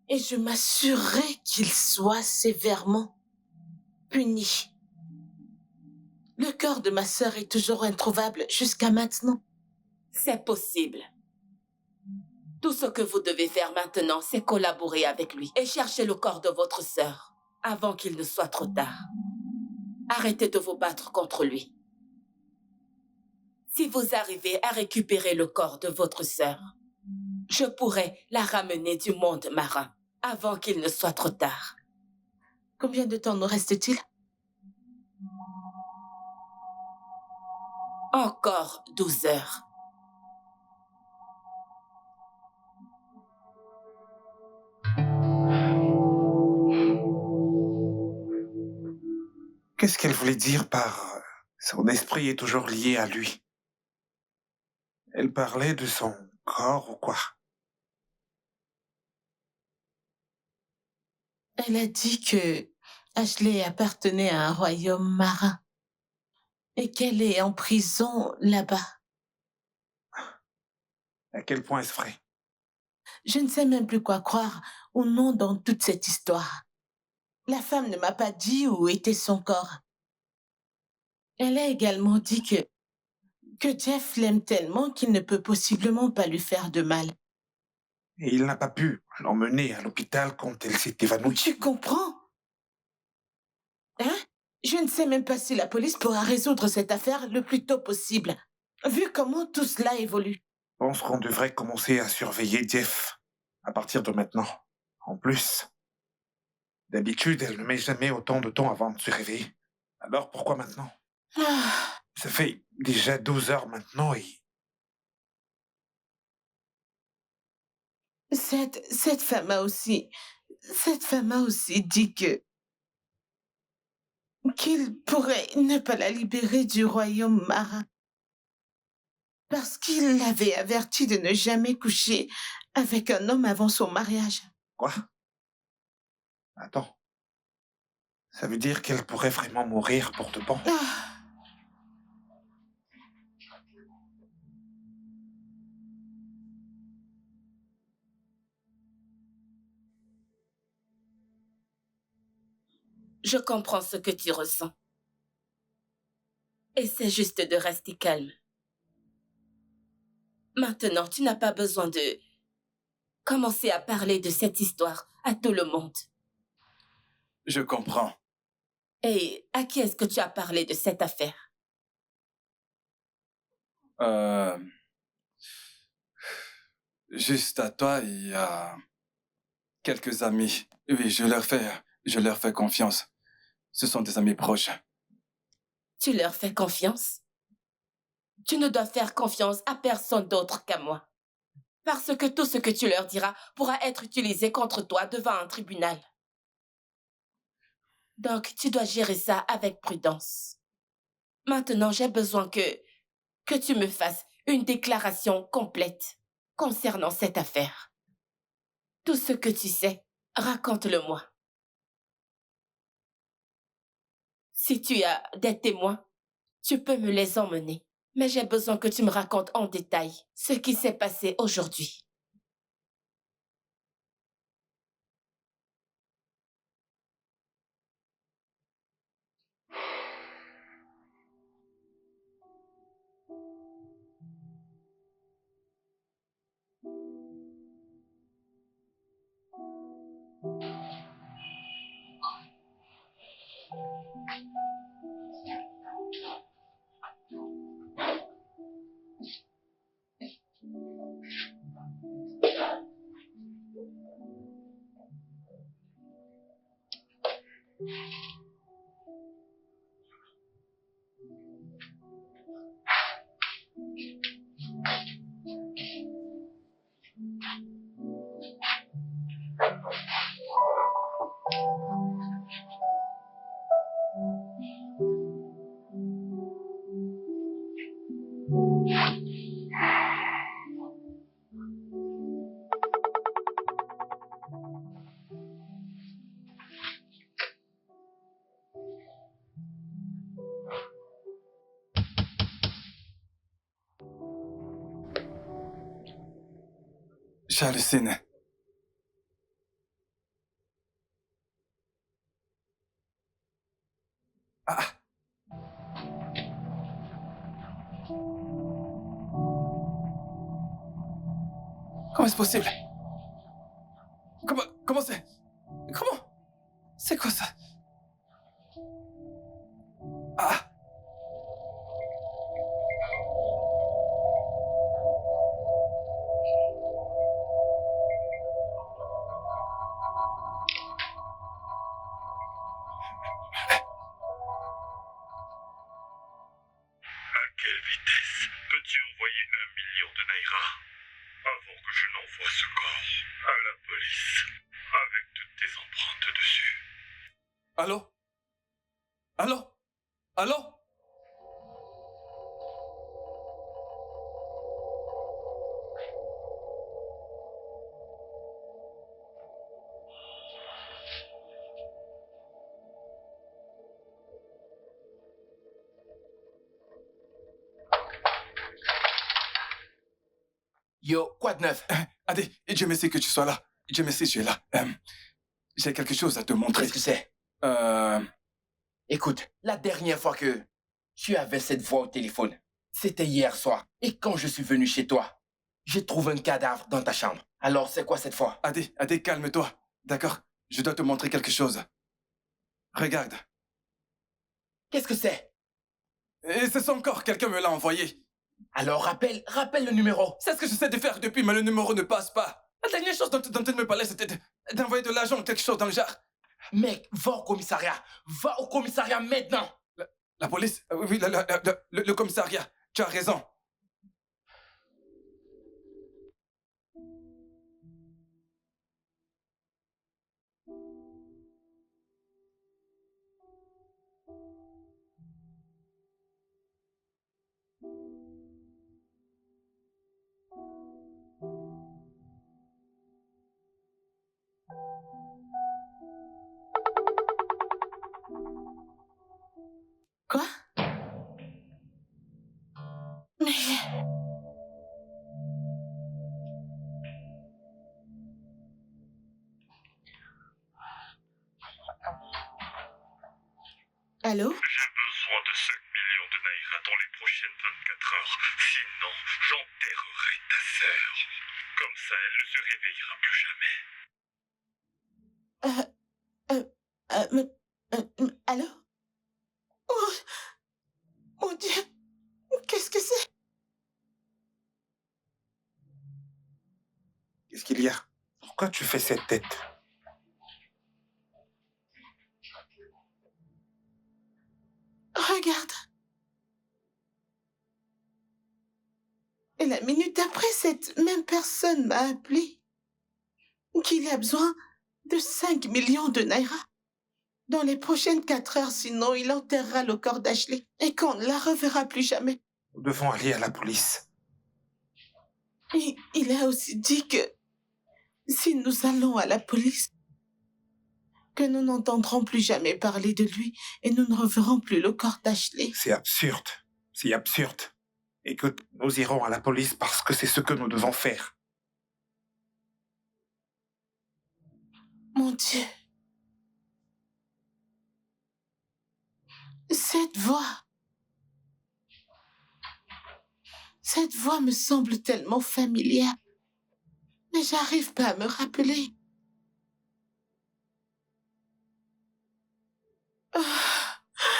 Et je m'assurerai qu'il soit sévèrement puni. Le corps de ma sœur est toujours introuvable jusqu'à maintenant. C'est possible. Tout ce que vous devez faire maintenant, c'est collaborer avec lui et chercher le corps de votre sœur avant qu'il ne soit trop tard. Arrêtez de vous battre contre lui. Si vous arrivez à récupérer le corps de votre sœur, Je pourrais la ramener du monde marin avant qu'il ne soit trop tard. Combien de temps nous reste-t-il? Encore 12 heures. Qu'est-ce qu'elle voulait dire par son esprit est toujours lié à lui? Elle parlait de son corps ou quoi? Elle a dit que Ashley appartenait à un royaume marin et qu'elle est en prison là-bas. À quel point est-ce vrai? Je ne sais même plus quoi croire ou non dans toute cette histoire. La femme ne m'a pas dit où était son corps. Elle a également dit que Jeff l'aime tellement qu'il ne peut possiblement pas lui faire de mal. Et il n'a pas pu l'emmener à l'hôpital quand elle s'est évanouie. Tu comprends? Hein? Je ne sais même pas si la police pourra résoudre cette affaire le plus tôt possible, vu comment tout cela évolue. Je pense qu'on devrait commencer à surveiller Jeff à partir de maintenant. En plus, d'habitude, elle ne met jamais autant de temps avant de se réveiller. Alors pourquoi maintenant? Ah, Ça fait déjà 12 heures maintenant et... cette femme a aussi dit qu'il pourrait ne pas la libérer du royaume marin parce qu'il l'avait averti de ne jamais coucher avec un homme avant son mariage. Quoi? Attends. Ça veut dire qu'elle pourrait vraiment mourir pour de bon. Ah, Je comprends ce que tu ressens. Essaie juste de rester calme. Maintenant, tu n'as pas besoin de commencer à parler de cette histoire à tout le monde. Je comprends. Et à qui est-ce que tu as parlé de cette affaire? Juste à toi et à quelques amis. Oui, je leur fais confiance. Ce sont des amis proches. Tu leur fais confiance? Tu ne dois faire confiance à personne d'autre qu'à moi. Parce que tout ce que tu leur diras pourra être utilisé contre toi devant un tribunal. Donc, tu dois gérer ça avec prudence. Maintenant, j'ai besoin que tu me fasses une déclaration complète concernant cette affaire. Tout ce que tu sais, raconte-le-moi. Si tu as des témoins, tu peux me les emmener. Mais j'ai besoin que tu me racontes en détail ce qui s'est passé aujourd'hui. J'hallucine. Ah. Comment est-ce possible? Comment c'est? Comment? C'est quoi ça? Ah. Envoie ce corps à la police avec toutes tes empreintes dessus. Allô? Allô? Allô? Yo, quoi de neuf? Adé, Dieu merci que tu sois là. Dieu merci, tu es là. J'ai quelque chose à te montrer. Qu'est-ce que c'est? Écoute, la dernière fois que tu avais cette voix au téléphone, c'était hier soir. Et quand je suis venu chez toi, j'ai trouvé un cadavre dans ta chambre. Alors, c'est quoi cette fois? Adé, calme-toi. D'accord? Je dois te montrer quelque chose. Regarde. Qu'est-ce que c'est? Et c'est son corps, quelqu'un me l'a envoyé. Alors, rappelle le numéro. C'est ce que j'essaie de faire depuis, mais le numéro ne passe pas. La dernière chose dont il me parlait, c'était d'envoyer de l'argent ou quelque chose dans le genre. Mec, va au commissariat. Va au commissariat maintenant. La police? Oui, le commissariat. Tu as raison. Quoi? Mais... Allô? J'ai besoin de 5 millions de naira dans les prochaines 24 heures. Sinon, j'enterrerai ta sœur. Comme ça, elle ne se réveillera plus jamais. Allô? Oh, mon Dieu! Qu'est-ce que c'est? Qu'est-ce qu'il y a? Pourquoi tu fais cette tête? Regarde. Et la minute après, cette même personne m'a appelé qu'il a besoin de 5 millions de naira dans les prochaines 4 heures, sinon il enterrera le corps d'Ashley et qu'on ne la reverra plus jamais. Nous devons aller à la police. Et il a aussi dit que si nous allons à la police, que nous n'entendrons plus jamais parler de lui et nous ne reverrons plus le corps d'Ashley. C'est absurde. C'est absurde. Écoute, nous irons à la police parce que c'est ce que nous devons faire. Mon Dieu. Cette voix me semble tellement familière. Mais j'arrive pas à me rappeler.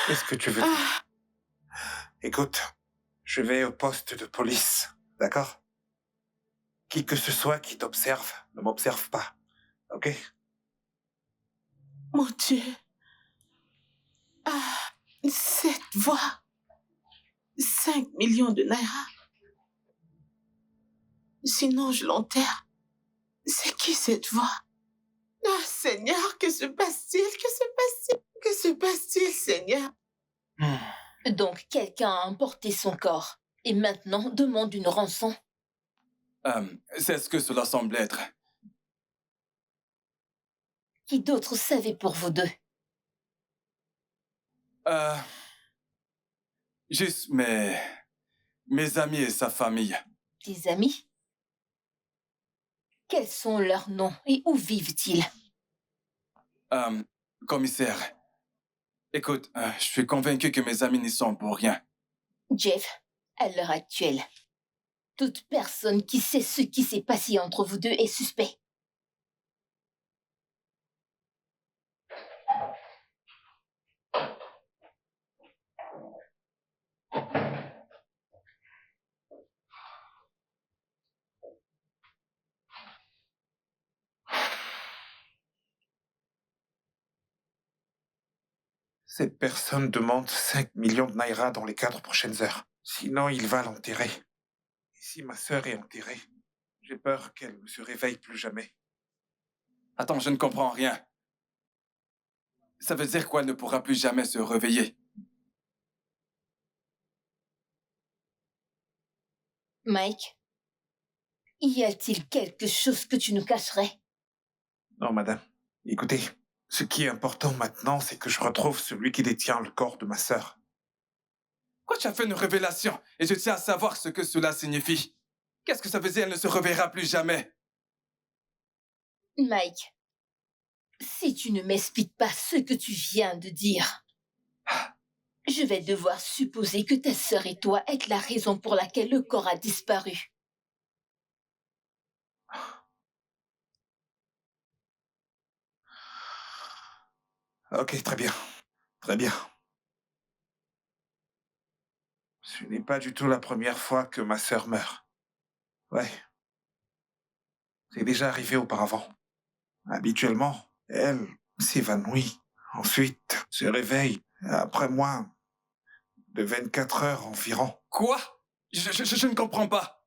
Qu'est-ce que tu veux dire? Écoute, je vais au poste de police, d'accord? Qui que ce soit qui t'observe, ne m'observe pas, ok? Mon Dieu. Cette voix. 5 millions de naira. Sinon, je l'enterre. C'est qui cette voix? Ah, Seigneur, que se passe-t-il? Que se passe-t-il? Que se passe-t-il, Seigneur? Donc quelqu'un a emporté son corps et maintenant demande une rançon. C'est ce que cela semble être. Qui d'autre savait pour vous deux? Juste mes amis et sa famille. Tes amis? Quels sont leurs noms et où vivent-ils? Commissaire, écoute, je suis convaincu que mes amis n'y sont pour rien. Jeff, à l'heure actuelle, toute personne qui sait ce qui s'est passé entre vous deux est suspect. Cette personne demande 5 millions de naira dans les 4 prochaines heures. Sinon, il va l'enterrer. Et si ma sœur est enterrée, J'ai peur qu'elle ne se réveille plus jamais. Attends, je ne comprends rien. Ça veut dire quoi, elle ne pourra plus jamais se réveiller? Mike, y a-t-il quelque chose que tu nous cacherais? Non, madame. Écoutez, ce qui est important maintenant, c'est que je retrouve celui qui détient le corps de ma sœur. Quoi, tu as fait une révélation et je tiens à savoir ce que cela signifie. Qu'est-ce que ça veut dire, elle ne se reverra plus jamais? Mike, si tu ne m'expliques pas ce que tu viens de dire, je vais devoir supposer que ta sœur et toi êtes la raison pour laquelle le corps a disparu. Ok, très bien. Très bien. Ce n'est pas du tout la première fois que ma sœur meurt. Ouais. C'est déjà arrivé auparavant. Habituellement, elle s'évanouit. Ensuite, se réveille après moins de 24 heures environ. Quoi? Je ne comprends pas.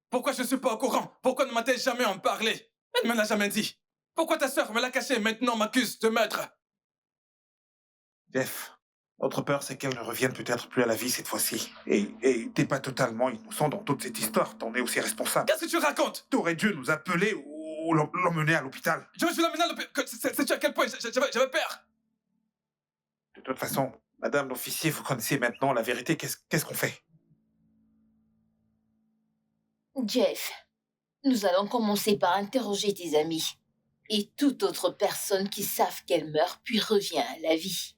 Pourquoi je ne suis pas au courant? Pourquoi ne m'a-t-elle jamais en parlé? Elle ne me l'a jamais dit. Pourquoi ta sœur me l'a caché et maintenant m'accuse de meurtre? Jeff, notre peur, c'est qu'elle ne revienne peut-être plus à la vie cette fois-ci. Et t'es pas totalement innocent dans toute cette histoire. T'en es aussi responsable. Qu'est-ce que tu racontes? T'aurais dû nous appeler ou l'emmener à l'hôpital. Je me suis l'amener à l'hôpital. Sais-tu à quel point j'avais peur? De toute façon, madame l'officier, vous connaissez maintenant la vérité. Qu'est-ce qu'on fait? Jeff, nous allons commencer par interroger tes amis et toute autre personne qui savent qu'elle meurt puis revient à la vie.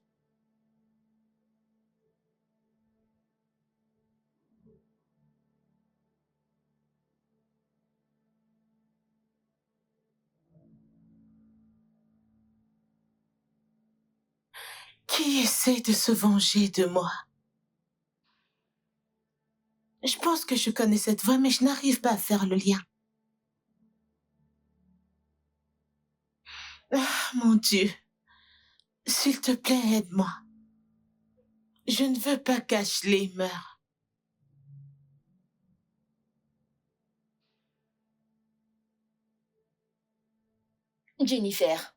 Qui essaie de se venger de moi? Je pense que je connais cette voix, mais je n'arrive pas à faire le lien. Ah, mon Dieu. S'il te plaît, aide-moi. Je ne veux pas qu'Ashley meure. Jennifer,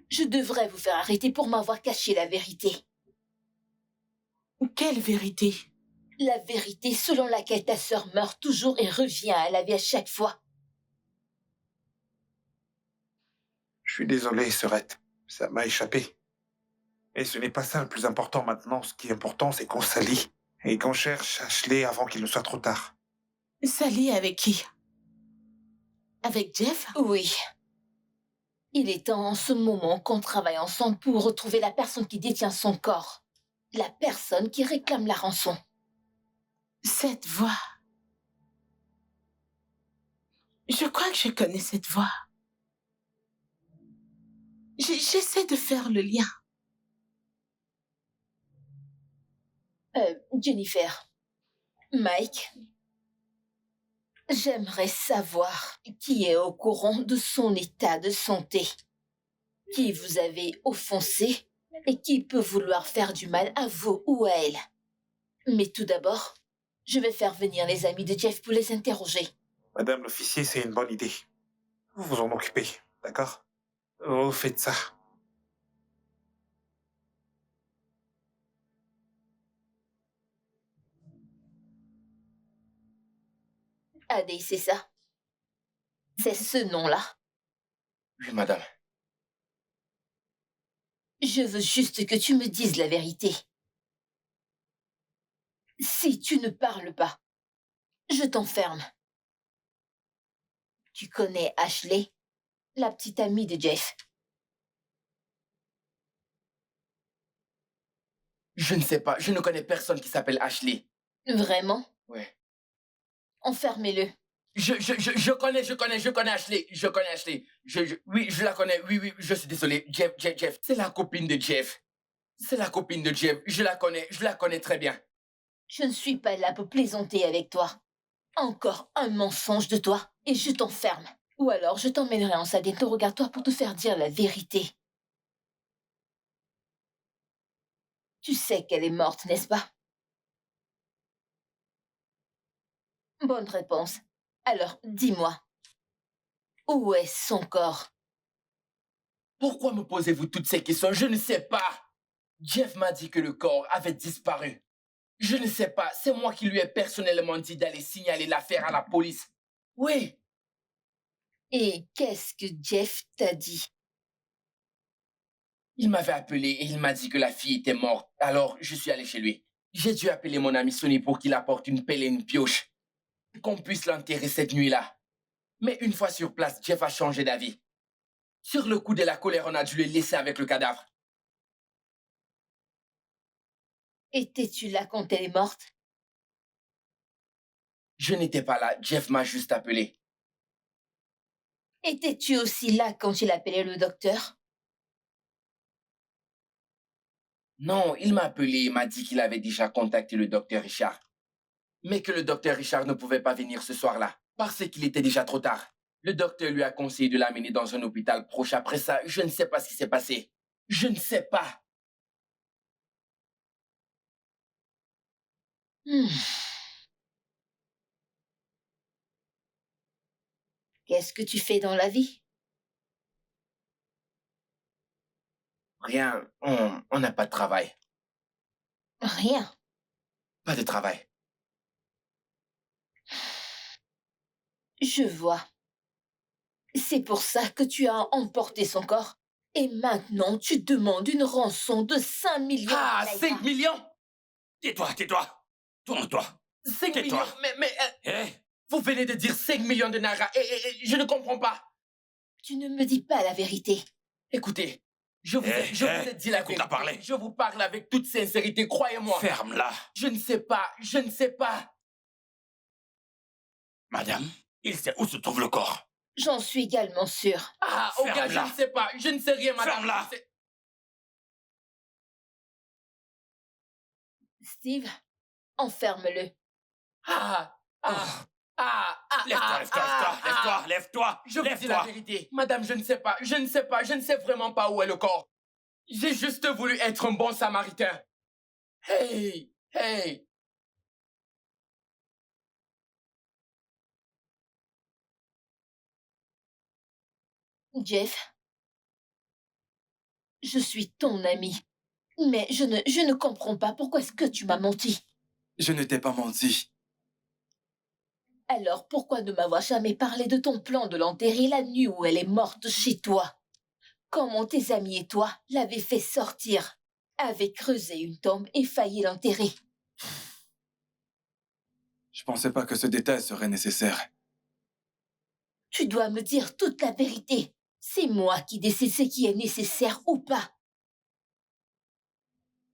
je devrais vous faire arrêter pour m'avoir caché la vérité. Quelle vérité? La vérité selon laquelle ta sœur meurt toujours et revient à la vie à chaque fois. Je suis désolé, Sœurette. Ça m'a échappé. Et ce n'est pas ça le plus important maintenant. Ce qui est important, c'est qu'on s'allie. Et qu'on cherche Ashley avant qu'il ne soit trop tard. Sally avec qui? Avec Jeff? Oui. Il est temps en ce moment qu'on travaille ensemble pour retrouver la personne qui détient son corps. La personne qui réclame la rançon. Cette voix. Je crois que je connais cette voix. J'essaie de faire le lien. Jennifer. Mike. J'aimerais savoir qui est au courant de son état de santé. Qui vous avez offensé et qui peut vouloir faire du mal à vous ou à elle. Mais tout d'abord, je vais faire venir les amis de Jeff pour les interroger. Madame l'officier, c'est une bonne idée. Vous vous en occupez, d'accord? Vous faites ça. Adé, c'est ça? C'est ce nom-là? Oui, madame. Je veux juste que tu me dises la vérité. Si tu ne parles pas, je t'enferme. Tu connais Ashley, la petite amie de Jeff? Je ne sais pas. Je ne connais personne qui s'appelle Ashley. Vraiment? Ouais. Enfermez-le. Je connais Ashley. Je connais Ashley. Oui, je la connais. Oui, je suis désolé. Jeff. C'est la copine de Jeff. C'est la copine de Jeff. Je la connais très bien. Je ne suis pas là pour plaisanter avec toi. Encore un mensonge de toi et je t'enferme. Ou alors je t'emmènerai en salle d'interrogatoire pour te faire dire la vérité. Tu sais qu'elle est morte, n'est-ce pas? Bonne réponse. Alors, dis-moi, Où est son corps? Pourquoi me posez-vous toutes ces questions? Je ne sais pas. Jeff m'a dit que le corps avait disparu. Je ne sais pas, c'est moi qui lui ai personnellement dit d'aller signaler l'affaire à la police. Oui. Et qu'est-ce que Jeff t'a dit? Il m'avait appelé et il m'a dit que la fille était morte. Alors, je suis allé chez lui. J'ai dû appeler mon ami Sonny pour qu'il apporte une pelle et une pioche. Qu'on puisse l'enterrer cette nuit-là. Mais une fois sur place, Jeff a changé d'avis. Sur le coup de la colère, on a dû le laisser avec le cadavre. Étais-tu là quand elle est morte? Je n'étais pas là, Jeff m'a juste appelé. Étais-tu aussi là quand il appelait le docteur? Non, il m'a appelé et m'a dit qu'il avait déjà contacté le docteur Richard. Mais que le docteur Richard ne pouvait pas venir ce soir-là, parce qu'il était déjà trop tard. Le docteur lui a conseillé de l'amener dans un hôpital proche. Après ça, je ne sais pas ce qui s'est passé. Je ne sais pas. Qu'est-ce que tu fais dans la vie? Rien, on n'a pas de travail. Rien. Pas de travail. Je vois. C'est pour ça que tu as emporté son corps. Et maintenant, tu demandes une rançon de 5 millions. Ah, de 5 Naira. millions? Tais-toi, tais-toi. Tourne-toi. 5 Tais-toi. millions? Mais Eh? vous venez de dire 5 millions de Naira et je ne comprends pas. Tu ne me dis pas la vérité. Écoutez, je vous ai dit la écoute, vérité. t'as parlé. Je vous parle avec toute sincérité, croyez-moi. Ferme-la. Je ne sais pas, je ne sais pas. Madame, il sait où se trouve le corps. J'en suis également sûre. Ah, au gars, je Ferme-la. ne sais pas, je ne sais rien, madame. Ferme-la. Steve, enferme-le. Lève-toi. Je vous dis la vérité. Madame, je ne sais pas, je ne sais vraiment pas où est le corps. J'ai juste voulu être un bon samaritain. Hey. Jeff, je suis ton ami. Mais je ne comprends pas pourquoi est-ce que tu m'as menti. Je ne t'ai pas menti. Alors pourquoi ne m'avoir jamais parlé de ton plan de l'enterrer la nuit où elle est morte chez toi? Comment tes amis et toi l'avaient fait sortir, avaient creusé une tombe et failli l'enterrer? Je pensais pas que ce détail serait nécessaire. Tu dois me dire toute la vérité. C'est moi qui décide ce qui est nécessaire ou pas.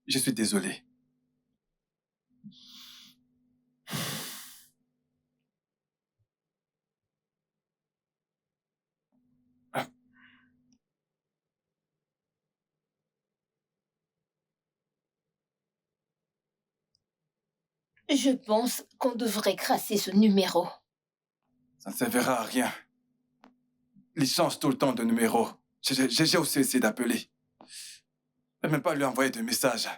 Je suis désolé. Je pense qu'on devrait crasser ce numéro. Ça ne servira à rien. Il change tout le temps de numéro. J'ai aussi essayé d'appeler. Je ne même pas lui envoyer de message.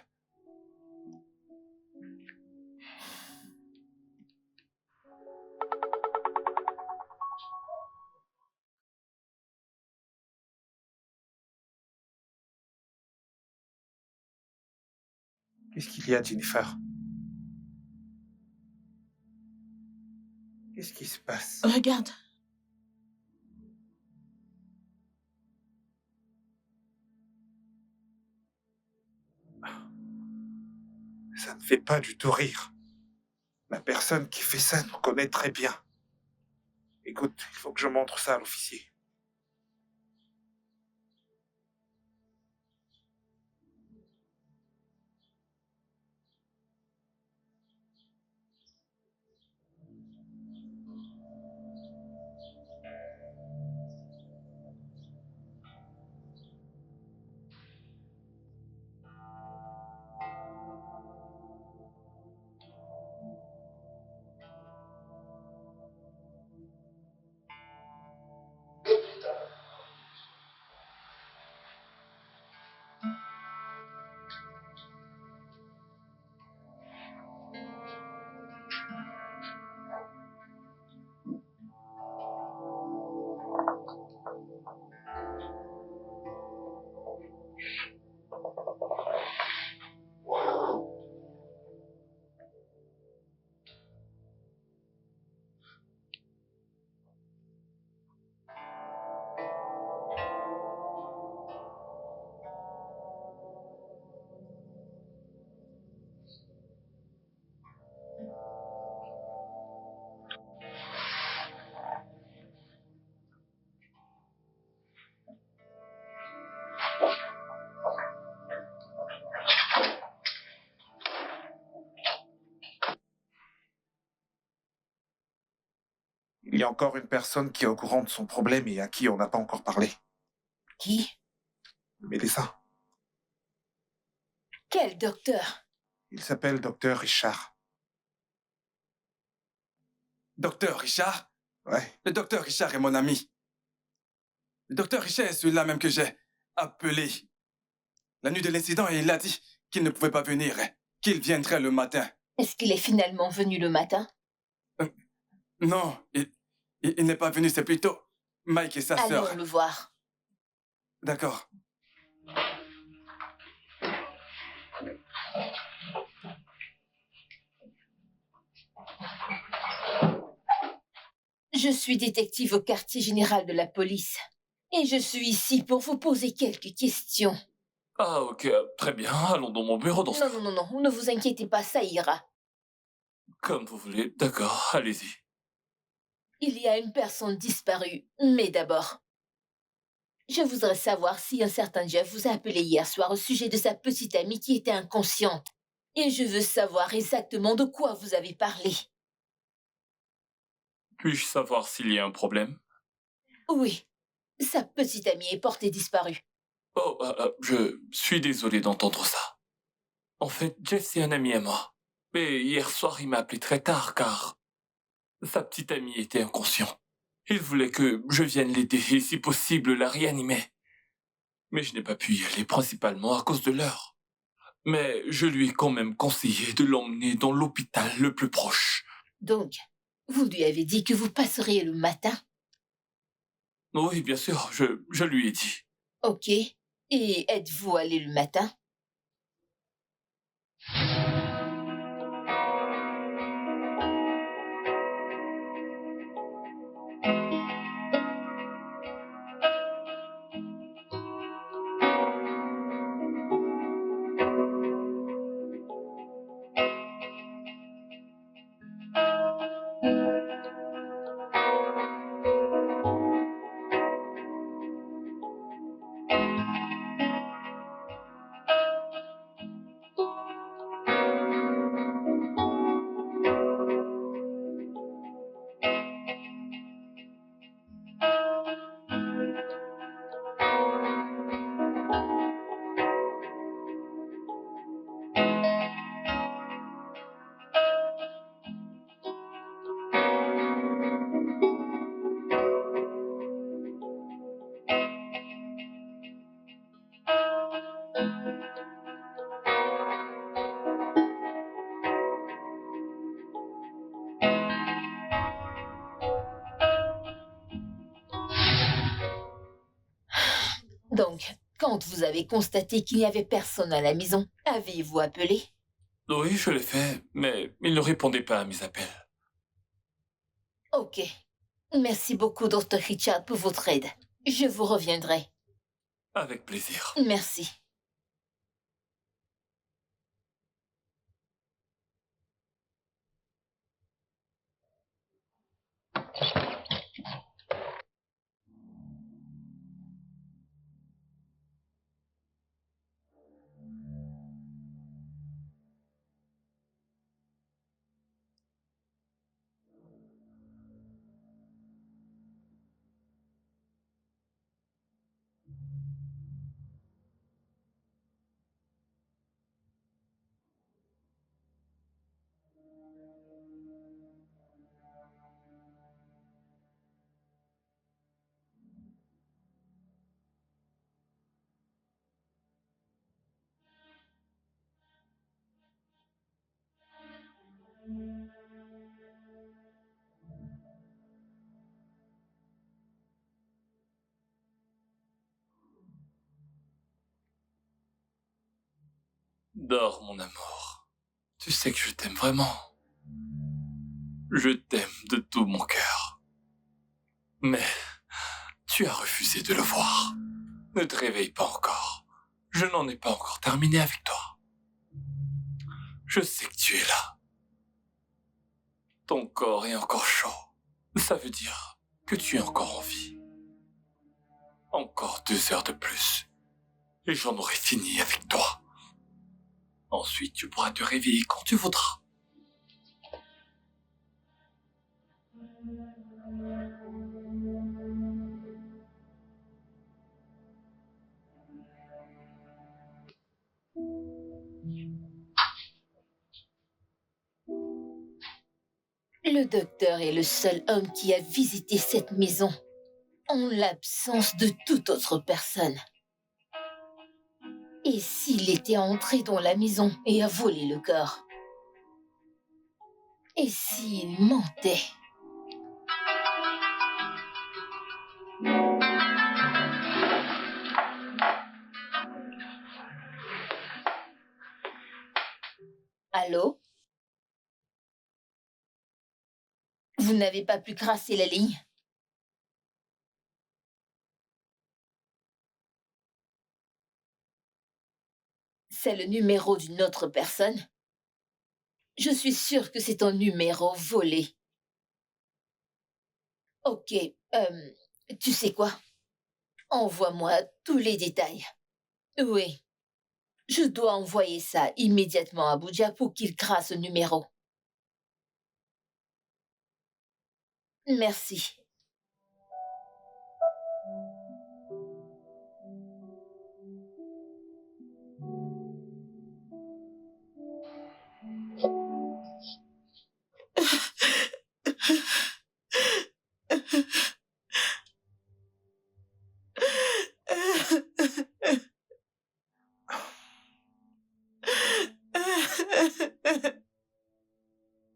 Qu'est-ce qu'il y a, Jennifer? Qu'est-ce qui se passe? Regarde. Ça ne fait pas du tout rire. La personne qui fait ça nous connaît très bien. Écoute, il faut que je montre ça à l'officier. y a encore une personne qui est au courant de son problème et à qui on n'a pas encore parlé. Qui? Mélissa. Quel docteur? Il s'appelle Docteur Richard. Docteur Richard? Ouais. Le docteur Richard est mon ami. Le docteur Richard est celui-là même que j'ai appelé la nuit de l'incident et il a dit qu'il ne pouvait pas venir, qu'il viendrait le matin. Est-ce qu'il est finalement venu le matin? Non, il n'est pas venu, c'est plutôt Mike et sa sœur. Allons le voir. D'accord. Je suis détective au quartier général de la police. Et je suis ici pour vous poser quelques questions. Ah, ok, très bien. Allons dans mon bureau dans ce... Non, ne vous inquiétez pas, ça ira. Comme vous voulez. D'accord, allez-y. Il y a une personne disparue, mais d'abord, je voudrais savoir si un certain Jeff vous a appelé hier soir au sujet de sa petite amie qui était inconsciente. Et je veux savoir exactement de quoi vous avez parlé. Puis-je savoir s'il y a un problème? Oui, sa petite amie est portée disparue. Oh, je suis désolé d'entendre ça. En fait, Jeff, c'est un ami à moi. Mais hier soir, il m'a appelé très tard, car sa petite amie était inconsciente. Il voulait que je vienne l'aider et, si possible, la réanimer. Mais je n'ai pas pu y aller, principalement à cause de l'heure. Mais je lui ai quand même conseillé de l'emmener dans l'hôpital le plus proche. Donc, vous lui avez dit que vous passeriez le matin? Oui, bien sûr, je lui ai dit. Ok. Et êtes-vous allé le matin? Donc, quand vous avez constaté qu'il n'y avait personne à la maison, avez-vous appelé? Oui, je l'ai fait, mais il ne répondait pas à mes appels. Ok. Merci beaucoup, Dr. Richard, pour votre aide. Je vous reviendrai. Avec plaisir. Merci. Dors, mon amour. Tu sais que je t'aime vraiment. Je t'aime de tout mon cœur. Mais tu as refusé de le voir. Ne te réveille pas encore. Je n'en ai pas encore terminé avec toi. Je sais que tu es là. Ton corps est encore chaud. Ça veut dire que tu es encore en vie. Encore 2 heures de plus. Et j'en aurai fini avec toi. Ensuite, tu pourras te réveiller quand tu voudras. Le docteur est le seul homme qui a visité cette maison, en l'absence de toute autre personne. Et s'il était entré dans la maison et a volé le corps? Et s'il mentait? Allô? Vous n'avez pas pu crasser la ligne? C'est le numéro d'une autre personne? Je suis sûre que c'est un numéro volé. Ok, tu sais quoi? Envoie-moi tous les détails. Oui. Je dois envoyer ça immédiatement à Abuja pour qu'il crasse le numéro. Merci.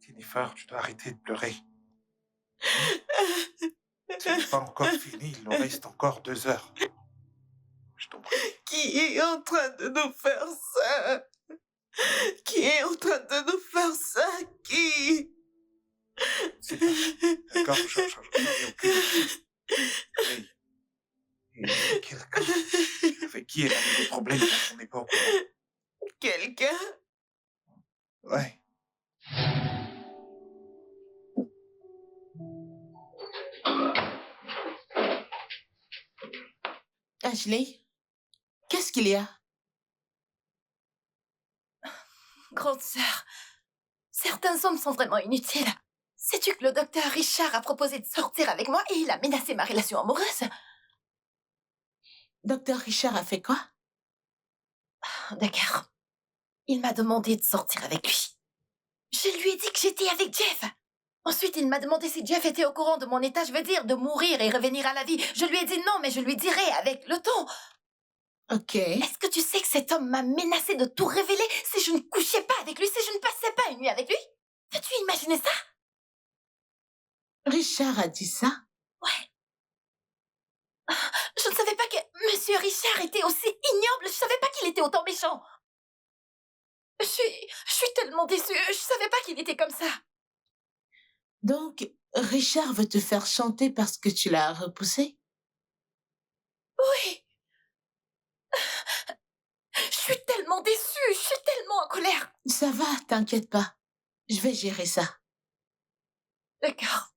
Jennifer, tu dois arrêter de pleurer. Ce n'est pas encore fini, il nous reste encore 2 heures. Je t'en prie. Qui est en train de nous faire ça? Qui est en train de nous faire ça? Qui? C'est pas... D'accord, j'en ai aucune idée. Mais... Il y a quelqu'un avec qui elle a eu des problèmes à son époque. Quelqu'un? Ouais. Ashley? Qu'est-ce qu'il y a? Grande sœur, certains hommes sont vraiment inutiles. Sais-tu que le docteur Richard a proposé de sortir avec moi et il a menacé ma relation amoureuse? Docteur Richard a fait quoi? D'accord. Il m'a demandé de sortir avec lui. Je lui ai dit que j'étais avec Jeff. Ensuite, il m'a demandé si Jeff était au courant de mon état, je veux dire, de mourir et revenir à la vie. Je lui ai dit non, mais je lui dirai avec le temps. Ok. Est-ce que tu sais que cet homme m'a menacé de tout révéler si je ne couchais pas avec lui, si je ne passais pas une nuit avec lui? Peux-tu imaginer ça? Richard a dit ça? Ouais. Je ne savais pas que Monsieur Richard était aussi ignoble. Je savais pas qu'il était autant méchant. Je suis tellement déçue. Je savais pas qu'il était comme ça. Donc, Richard veut te faire chanter parce que tu l'as repoussé? Oui. Je suis tellement déçue. Je suis tellement en colère. Ça va, t'inquiète pas. Je vais gérer ça. D'accord.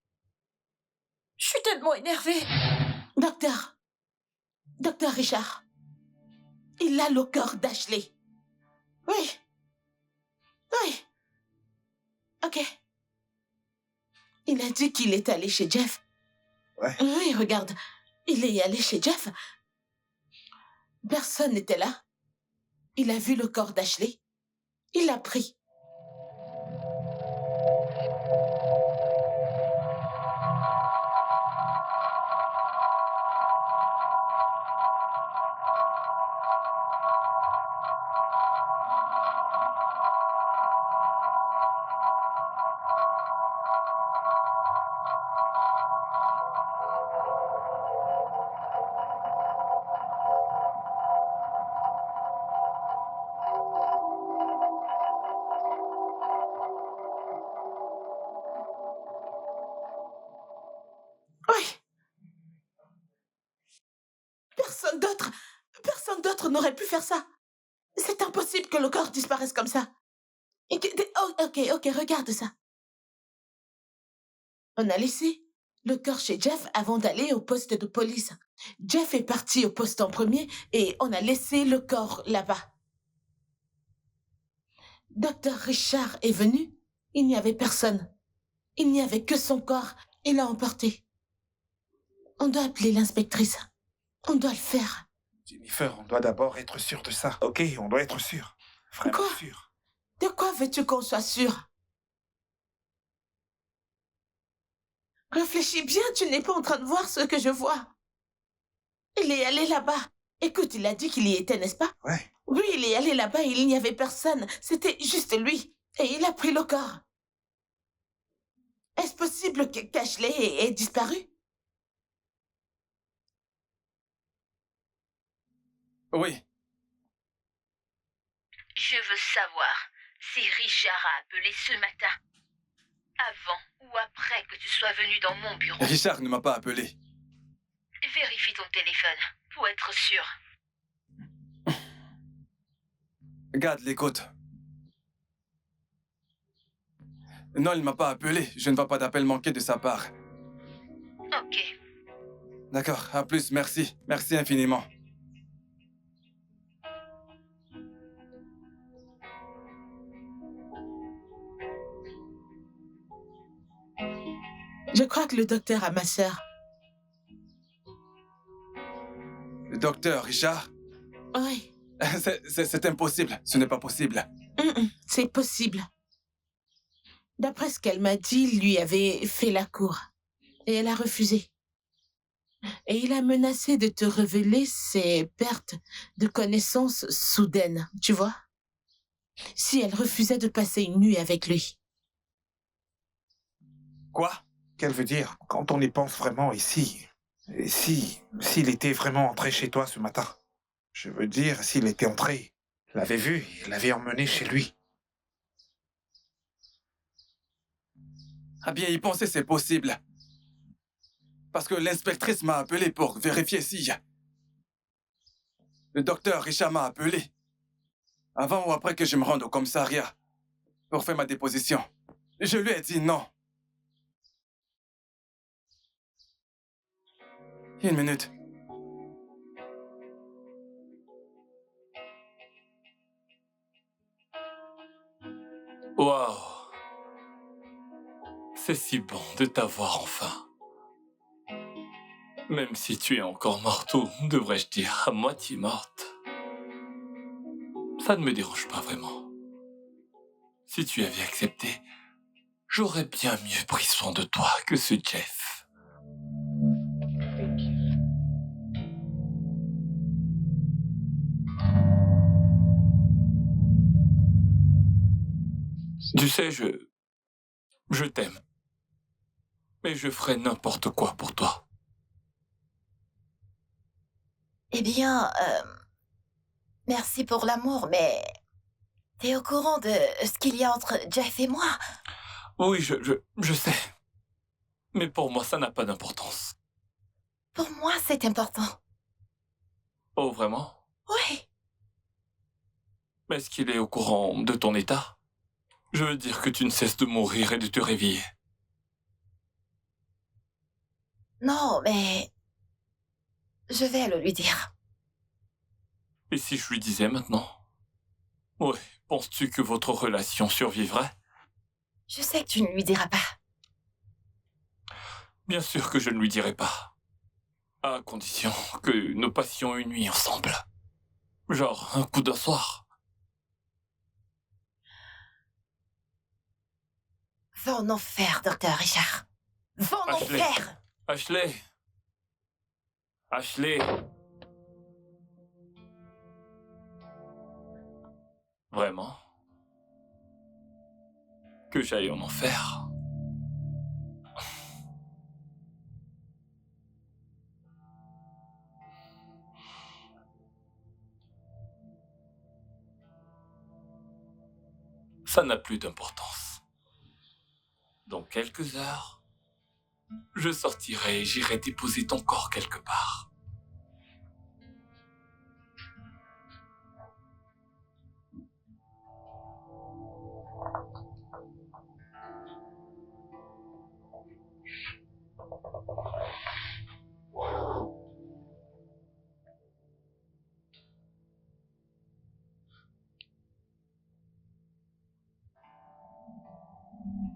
Je suis tellement énervée. Docteur Richard. Il a le corps d'Ashley. Oui. Oui. Ok. Il a dit qu'il est allé chez Jeff. Ouais. Oui, regarde. Il est allé chez Jeff. Personne n'était là. Il a vu le corps d'Ashley. Il l'a pris. Oui. Personne d'autre n'aurait pu faire ça. C'est impossible que le corps disparaisse comme ça. Oh, ok, regarde ça. On a laissé le corps chez Jeff avant d'aller au poste de police. Jeff est parti au poste en premier et on a laissé le corps là-bas. Docteur Richard est venu. Il n'y avait personne. Il n'y avait que son corps. Il l'a emporté. On doit appeler l'inspectrice. On doit le faire. Jennifer, on doit d'abord être sûr de ça. Ok, on doit être sûr. Vraiment Quoi? sûr. De quoi veux-tu qu'on soit sûr? Réfléchis bien, tu n'es pas en train de voir ce que je vois. Il est allé là-bas. Écoute, il a dit qu'il y était, n'est-ce pas? Ouais. Oui, il est allé là-bas et il n'y avait personne. C'était juste lui. Et il a pris le corps. Est-ce possible qu'Ashley ait disparu? Oui. Je veux savoir si Richard a appelé ce matin. Avant ou après que tu sois venu dans mon bureau. Richard ne m'a pas appelé. Vérifie ton téléphone pour être sûr. Garde l'écoute. Non, il m'a pas appelé. Je ne vois pas d'appel manqué de sa part. Ok. D'accord, à plus, merci. Merci infiniment. Je crois que le docteur a ma sœur. Le docteur, Richard? Oui. C'est impossible. Ce n'est pas possible. C'est possible. D'après ce qu'elle m'a dit, il lui avait fait la cour. Et elle a refusé. Et il a menacé de te révéler ses pertes de connaissances soudaines, tu vois? Si elle refusait de passer une nuit avec lui. Quoi? Qu'elle veut dire, quand on y pense vraiment, s'il était vraiment entré chez toi ce matin? Je veux dire, s'il était entré, l'avait vu et l'avait emmené chez lui. Ah bien, y penser, c'est possible. Parce que l'inspectrice m'a appelé pour vérifier si... Le docteur Richard m'a appelé. Avant ou après que je me rende au commissariat pour faire ma déposition. Je lui ai dit non. Une minute. Waouh. C'est si bon de t'avoir enfin. Même si tu es encore morte, ou devrais-je dire à moitié morte. Ça ne me dérange pas vraiment. Si tu avais accepté, j'aurais bien mieux pris soin de toi que ce Jeff. Tu sais, je t'aime. Mais je ferai n'importe quoi pour toi. Eh bien, merci pour l'amour, mais t'es au courant de ce qu'il y a entre Jeff et moi? Oui, je sais. Mais pour moi, ça n'a pas d'importance. Pour moi, c'est important. Oh, vraiment? Oui. Est-ce qu'il est au courant de ton état? Je veux dire que tu ne cesses de mourir et de te réveiller. Non, mais... je vais le lui dire. Et si je lui disais maintenant? Ouais, penses-tu que votre relation survivrait? Je sais que tu ne lui diras pas. Bien sûr que je ne lui dirai pas. À condition que nous passions une nuit ensemble. Genre un coup d'un soir. Va en enfer, docteur Richard. Va en Ashley. enfer. Ashley. Ashley. Vraiment? Que j'aille en enfer? Ça n'a plus d'importance. Dans quelques heures, je sortirai et j'irai déposer ton corps quelque part.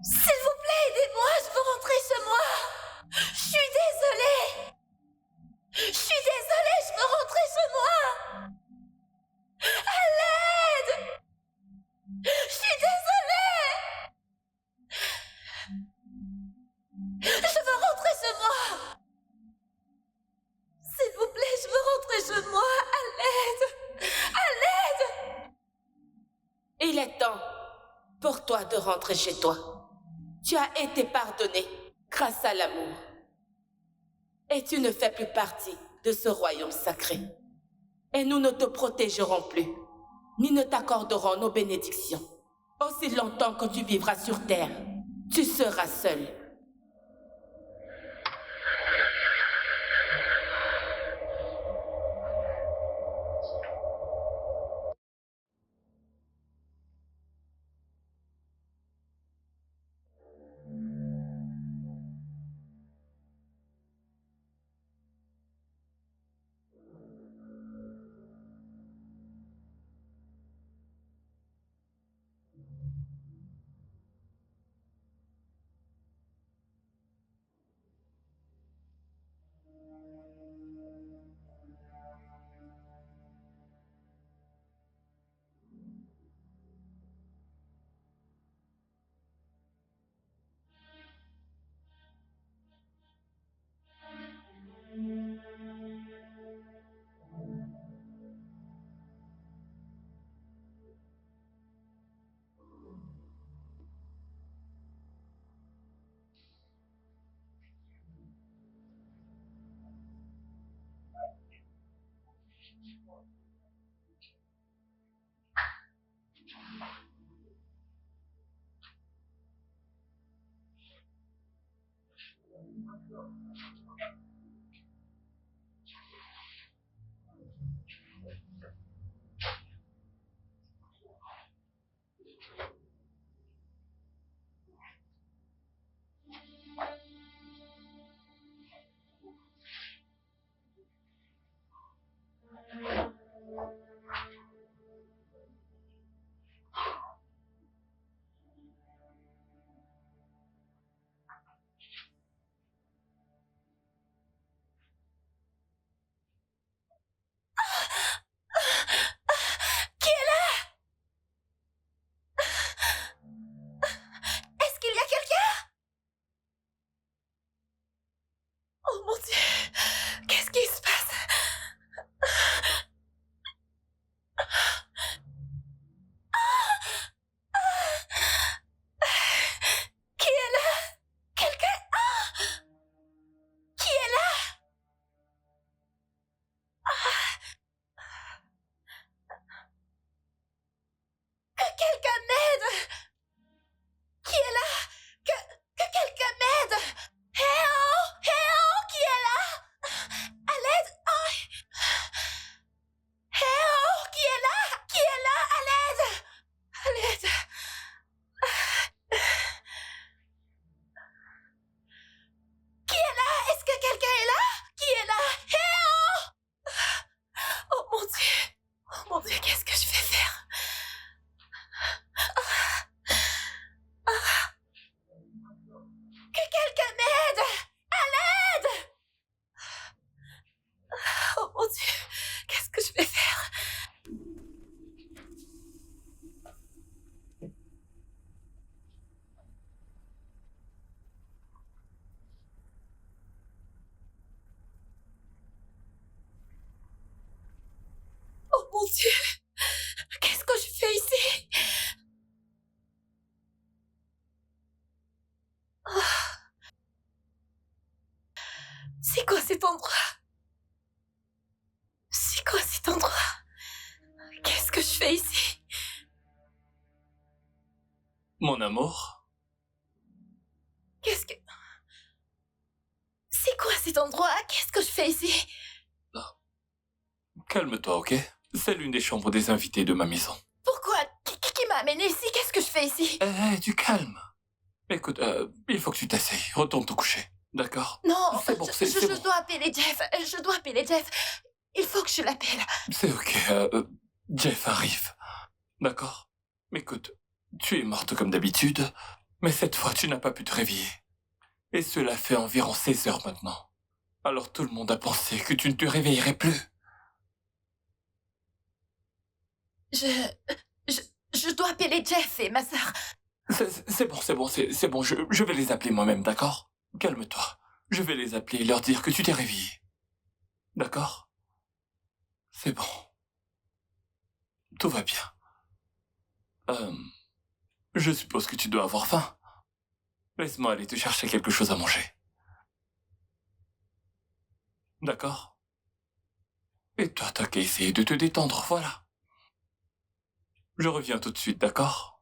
S'il vous plaît, aidez-moi, je veux rentrer chez moi. Je suis désolée. Je suis désolée, je veux rentrer chez moi. À l'aide. Je suis désolée. Je veux rentrer de rentrer chez toi. Tu as été pardonné grâce à l'amour. Et tu ne fais plus partie de ce royaume sacré. Et nous ne te protégerons plus, ni ne t'accorderons nos bénédictions. Aussi longtemps que tu vivras sur terre, tu seras seul. Qui est là? Est-ce qu'il y a quelqu'un? Oh mon Dieu, qu'est-ce qui se passe? Qui est là? Quelqu'un? Qui est là? Que quelqu'un m'aide! Qui est là? Que quelqu'un m'aide! Héo! Qui est là? À l'aide! Oh. Héo! Qui est là? Qui est là? À l'aide! À l'aide! Qui est là? Est-ce que quelqu'un est là? Qui est là? Héo! Oh mon Dieu! Oh mon Dieu, qu'est-ce que je vais faire? Que quelqu'un m'aide! À l'aide! Oh mon Dieu, qu'est-ce que je vais faire? Oh mon Dieu, qu'est-ce que je fais ici? C'est quoi cet endroit? C'est quoi cet endroit? Qu'est-ce que je fais ici? Mon amour, Qu'est-ce que... C'est quoi cet endroit? Qu'est-ce que je fais ici? calme-toi, ok? C'est l'une des chambres des invités de ma maison. Pourquoi? Qui m'a amené ici? Qu'est-ce que je fais ici? Du calme. Écoute, il faut que tu t'essayes. Retourne te coucher, d'accord? Non, C'est bon, je bon. dois appeler Jeff. Je dois appeler Jeff. Il faut que je l'appelle. C'est ok, Jeff arrive. D'accord? Écoute, tu es morte comme d'habitude, mais cette fois tu n'as pas pu te réveiller. Et cela fait environ 16 heures maintenant. Alors tout le monde a pensé que tu ne te réveillerais plus. Je dois appeler Jeff et ma sœur. C'est bon, je vais les appeler moi-même, d'accord? Calme-toi. Je vais les appeler et leur dire que tu t'es réveillé. D'accord? C'est bon. Tout va bien. Je suppose que tu dois avoir faim. Laisse-moi aller te chercher quelque chose à manger. D'accord? Et toi, t'as qu'à essayer de te détendre, voilà. Je reviens tout de suite, d'accord?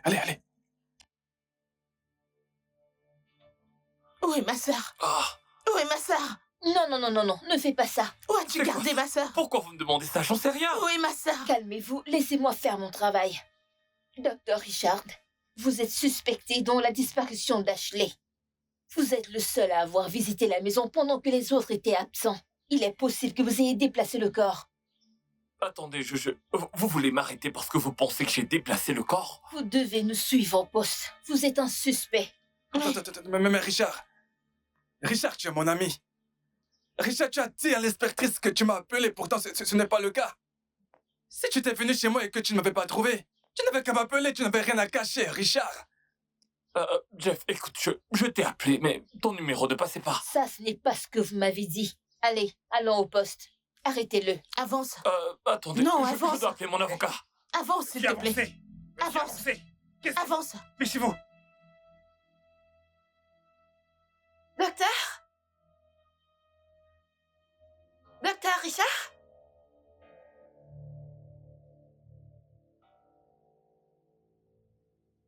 Allez. Où est ma sœur? Ah, Où est ma sœur? Non, ne fais pas ça. Où as-tu C'est gardé quoi ma sœur? pourquoi vous me demandez ça? J'en sais rien. Où est ma sœur? Calmez-vous, laissez-moi faire mon travail. Docteur Richard, vous êtes suspecté dans la disparition d'Ashley. Vous êtes le seul à avoir visité la maison pendant que les autres étaient absents. Il est possible que vous ayez déplacé le corps. Attendez, vous voulez m'arrêter parce que vous pensez que j'ai déplacé le corps? Vous devez nous suivre au poste. Vous êtes un suspect. Attends, mais Richard. Richard, tu es mon ami. Richard, tu as dit à l'inspectrice que tu m'as appelé, pourtant ce n'est pas le cas. Si tu étais venu chez moi et que tu ne m'avais pas trouvé, tu n'avais qu'à m'appeler, tu n'avais rien à cacher, Richard. Jeff, écoute, je t'ai appelé, mais ton numéro ne passait pas. Ça, ce n'est pas ce que vous m'avez dit. Allez, allons au poste. Arrêtez-le. Avance. Attendez, Non, je avance. dois appeler mon avocat. Avance, s'il te plaît. Avance. Avance. Mais c'est vous. Docteur? Docteur Richard?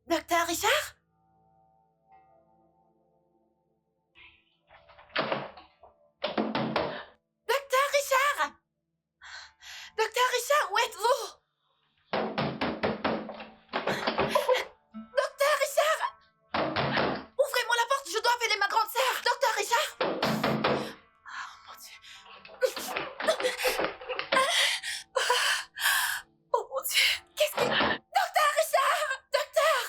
Docteur Richard? Docteur Richard? Docteur Richard, où êtes-vous? Docteur Richard? Ouvrez-moi la porte, je dois appeler ma grande sœur. Docteur Richard? Oh mon Dieu. Oh mon Dieu. Qu'est-ce que... Docteur Richard! Docteur!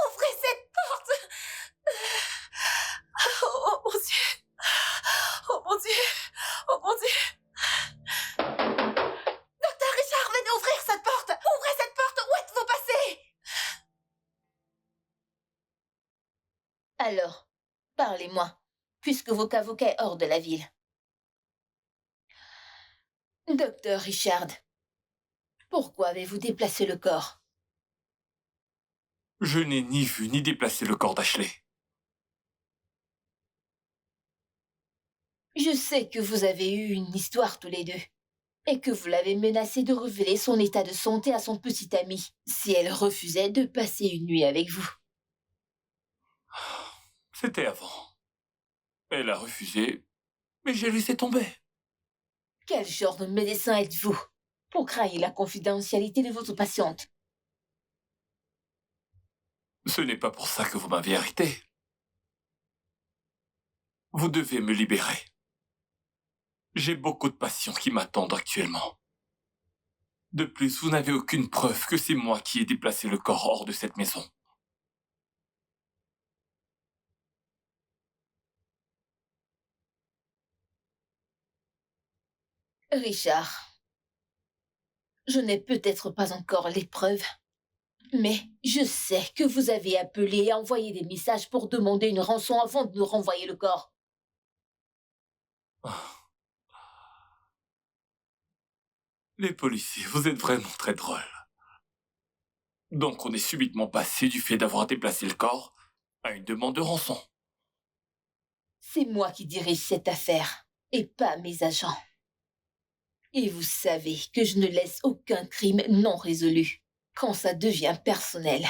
Ouvrez cette porte! Oh mon Dieu! Oh mon Dieu! Oh mon Dieu! Docteur Richard, venez ouvrir cette porte! Ouvrez cette porte! Où êtes-vous passé? Alors, parlez-moi, puisque votre avocat est hors de la ville. Docteur Richard, pourquoi avez-vous déplacé le corps? Je n'ai ni vu ni déplacé le corps d'Ashley. Je sais que vous avez eu une histoire tous les deux, et que vous l'avez menacé de révéler son état de santé à son petit ami, si elle refusait de passer une nuit avec vous. C'était avant. Elle a refusé, mais j'ai laissé tomber. Quel genre de médecin êtes-vous pour trahir la confidentialité de votre patiente? Ce n'est pas pour ça que vous m'avez arrêté. Vous devez me libérer. J'ai beaucoup de patients qui m'attendent actuellement. De plus, vous n'avez aucune preuve que c'est moi qui ai déplacé le corps hors de cette maison. Richard, je n'ai peut-être pas encore les preuves, mais je sais que vous avez appelé et envoyé des messages pour demander une rançon avant de nous renvoyer le corps. Les policiers, vous êtes vraiment très drôles. Donc on est subitement passé du fait d'avoir déplacé le corps à une demande de rançon. C'est moi qui dirige cette affaire, et pas mes agents. Et vous savez que je ne laisse aucun crime non résolu, quand ça devient personnel.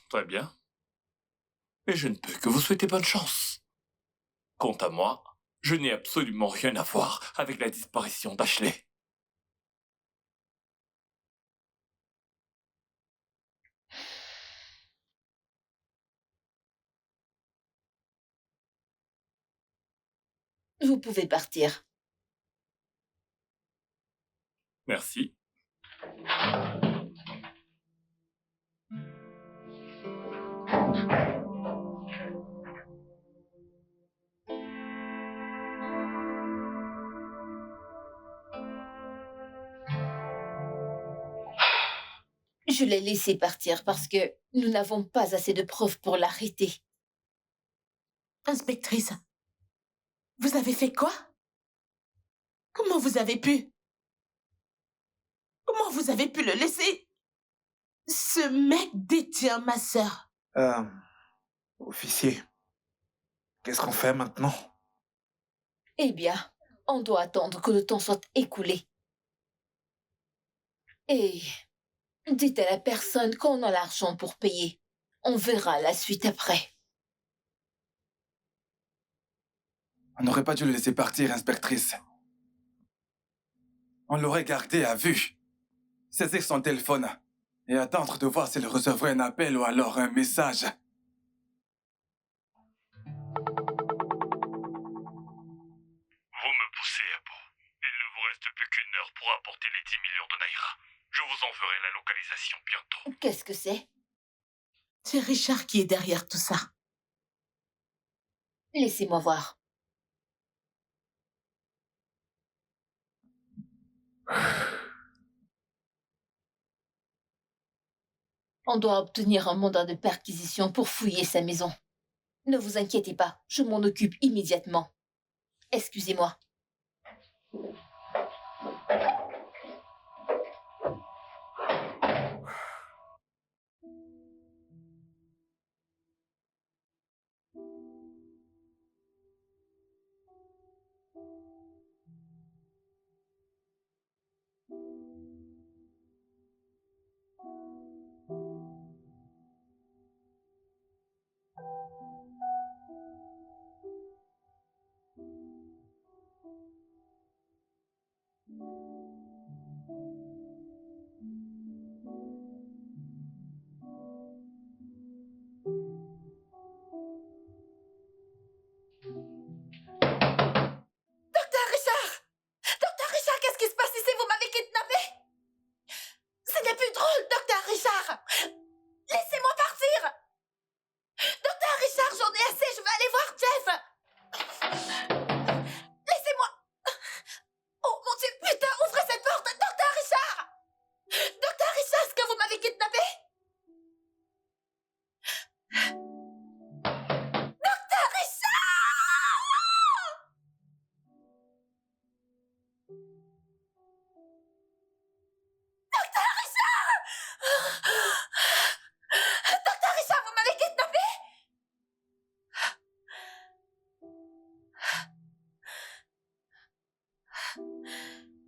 Très bien. Mais je ne peux que vous souhaiter bonne chance. Quant à moi, je n'ai absolument rien à voir avec la disparition d'Ashley. Vous pouvez partir. Merci. Je l'ai laissé partir parce que nous n'avons pas assez de preuves pour l'arrêter. Inspectrice, vous avez fait quoi? Comment vous avez pu? Comment vous avez pu le laisser? Ce mec détient ma sœur. Officier, qu'est-ce qu'on fait maintenant? Eh bien, on doit attendre que le temps soit écoulé. Et dites à la personne qu'on a l'argent pour payer. On verra la suite après. On n'aurait pas dû le laisser partir, inspectrice. On l'aurait gardé à vue. Saisir son téléphone et attendre de voir s'il recevrait un appel ou alors un message. Vous me poussez à bout. Il ne vous reste plus qu'une heure pour apporter les 10 millions de Naira. Je vous en ferai la localisation bientôt. Qu'est-ce que c'est? C'est Richard qui est derrière tout ça. Laissez-moi voir. On doit obtenir un mandat de perquisition pour fouiller sa maison. Ne vous inquiétez pas, je m'en occupe immédiatement. Excusez-moi. Docteur Richard, qu'est-ce qui se passe ici? Vous m'avez kidnappé? Ce n'est plus drôle, Docteur Richard. Laissez-moi partir. Docteur Richard, j'en ai assez, je vais aller voir Jeff. Laissez-moi. Oh mon Dieu, putain, ouvrez cette porte. Docteur Richard. Docteur Richard, est-ce que vous m'avez kidnappé? Docteur Richard! Docteur Richard! Docteur Richard, vous m'avez kidnappé?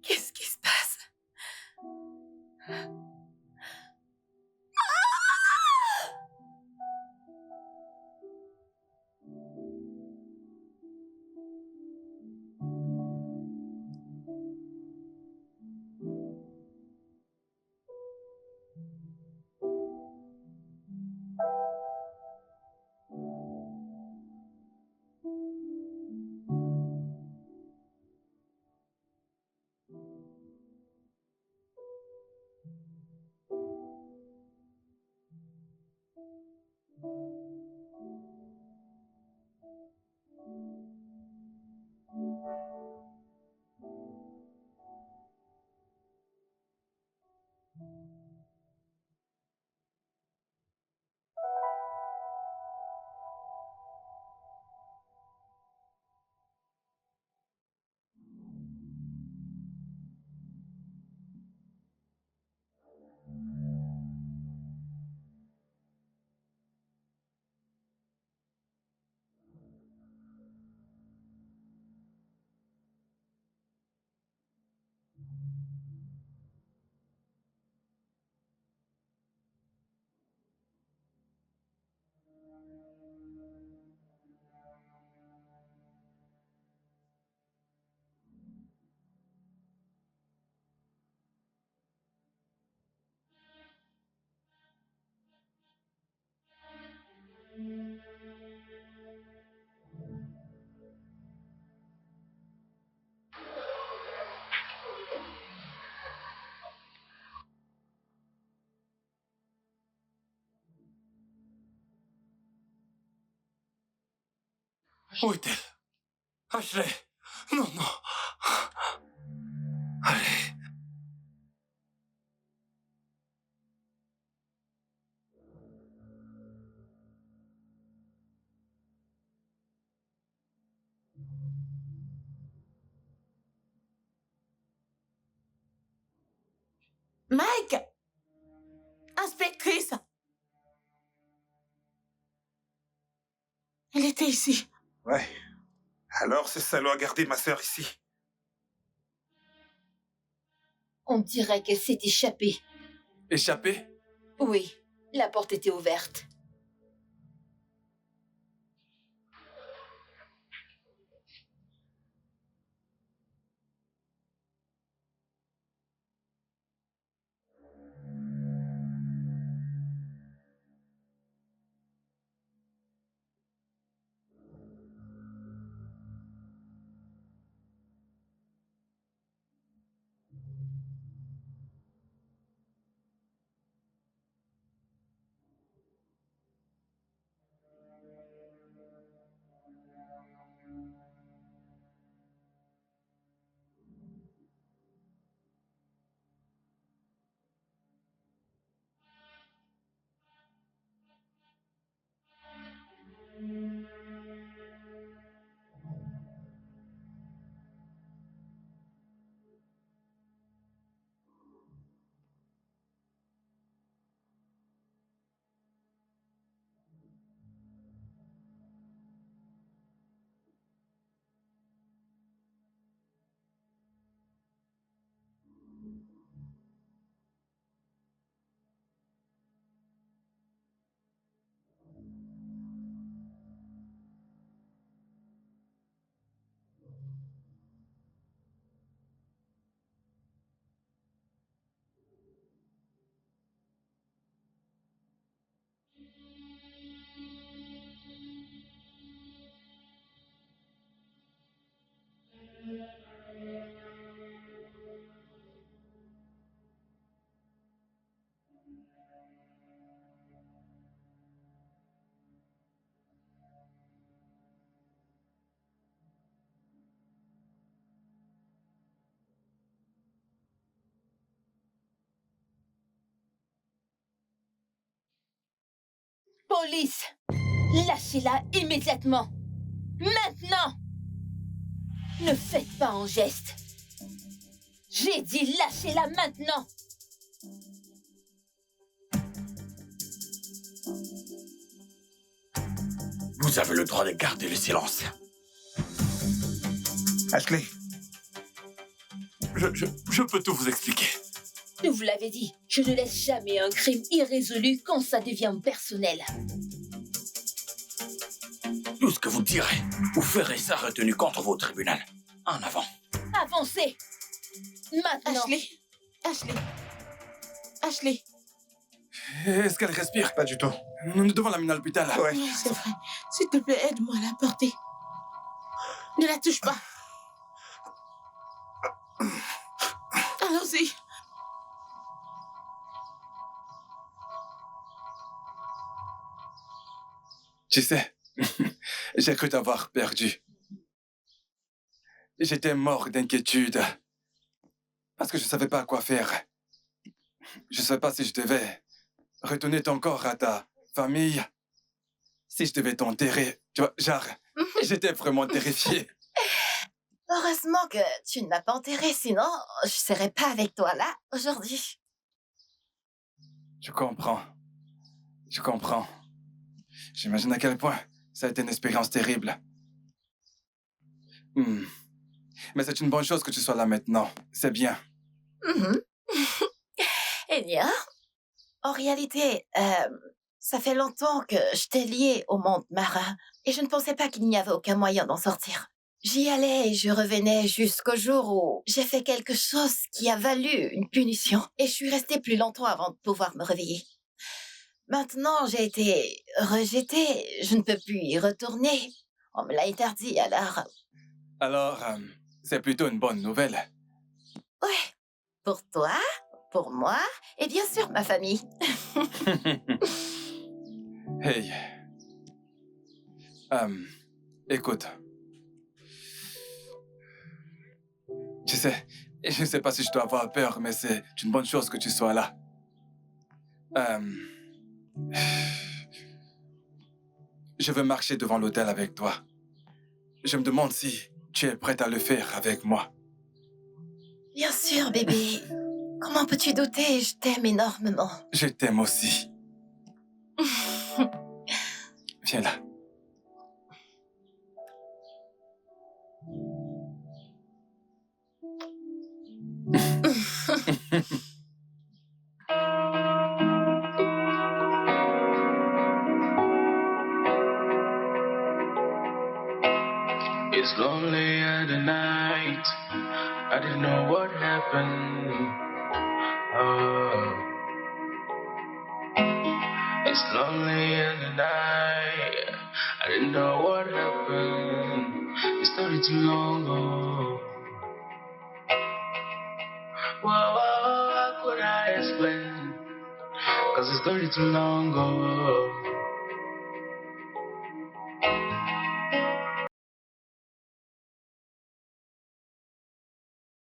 Qu'est-ce qui se passe? Où est-elle? Ashley! Non, non! Allez! ici. Ouais. Alors, ce salaud a gardé ma sœur ici. On dirait qu'elle s'est échappée. Échappé? Oui, la porte était ouverte. Police! Lâchez-la immédiatement! Maintenant! Ne faites pas un geste. J'ai dit lâchez-la maintenant! Vous avez le droit de garder le silence. Ashley, Je peux tout vous expliquer. Je vous l'avais dit, je ne laisse jamais un crime irrésolu quand ça devient personnel. Tout ce que vous direz, vous ferez ça retenu contre vos tribunaux. En avant. Avancez! Maintenant! Ashley. Est-ce qu'elle respire? pas du tout. Nous devons l'amener à l'hôpital. Ouais. Oui, c'est vrai. S'il te plaît, aide-moi à la porter. Ne la touche pas. Allons-y. Tu sais, j'ai cru t'avoir perdu. J'étais mort d'inquiétude. Parce que je ne savais pas quoi faire. Je ne savais pas si je devais retourner ton corps à ta famille. Si je devais t'enterrer. Tu vois, genre, j'étais vraiment terrifié. Heureusement que tu ne m'as pas enterré, sinon je serais pas avec toi là aujourd'hui. Je comprends. Je comprends. J'imagine à quel point ça a été une expérience terrible. Mais c'est une bonne chose que tu sois là maintenant. C'est bien. Enya, en réalité, ça fait longtemps que je t'ai lié au monde marin et je ne pensais pas qu'il n'y avait aucun moyen d'en sortir. J'y allais et je revenais jusqu'au jour où j'ai fait quelque chose qui a valu une punition et je suis restée plus longtemps avant de pouvoir me réveiller. Maintenant, j'ai été rejetée, je ne peux plus y retourner. On me l'a interdit, alors... Alors, c'est plutôt une bonne nouvelle. Ouais, pour toi, pour moi et bien sûr ma famille. Hey. Écoute. Tu sais, je ne sais pas si je dois avoir peur, mais c'est une bonne chose que tu sois là. Je veux marcher devant l'hôtel avec toi. Je me demande si tu es prête à le faire avec moi. Bien sûr, bébé. Comment peux-tu douter? Je t'aime énormément. Je t'aime aussi. Viens là. It's lonely in the night. I didn't know what happened. Oh. It's lonely in the night. I didn't know what happened. It started too long ago. Whoa, how could I explain? 'Cause it started too long ago.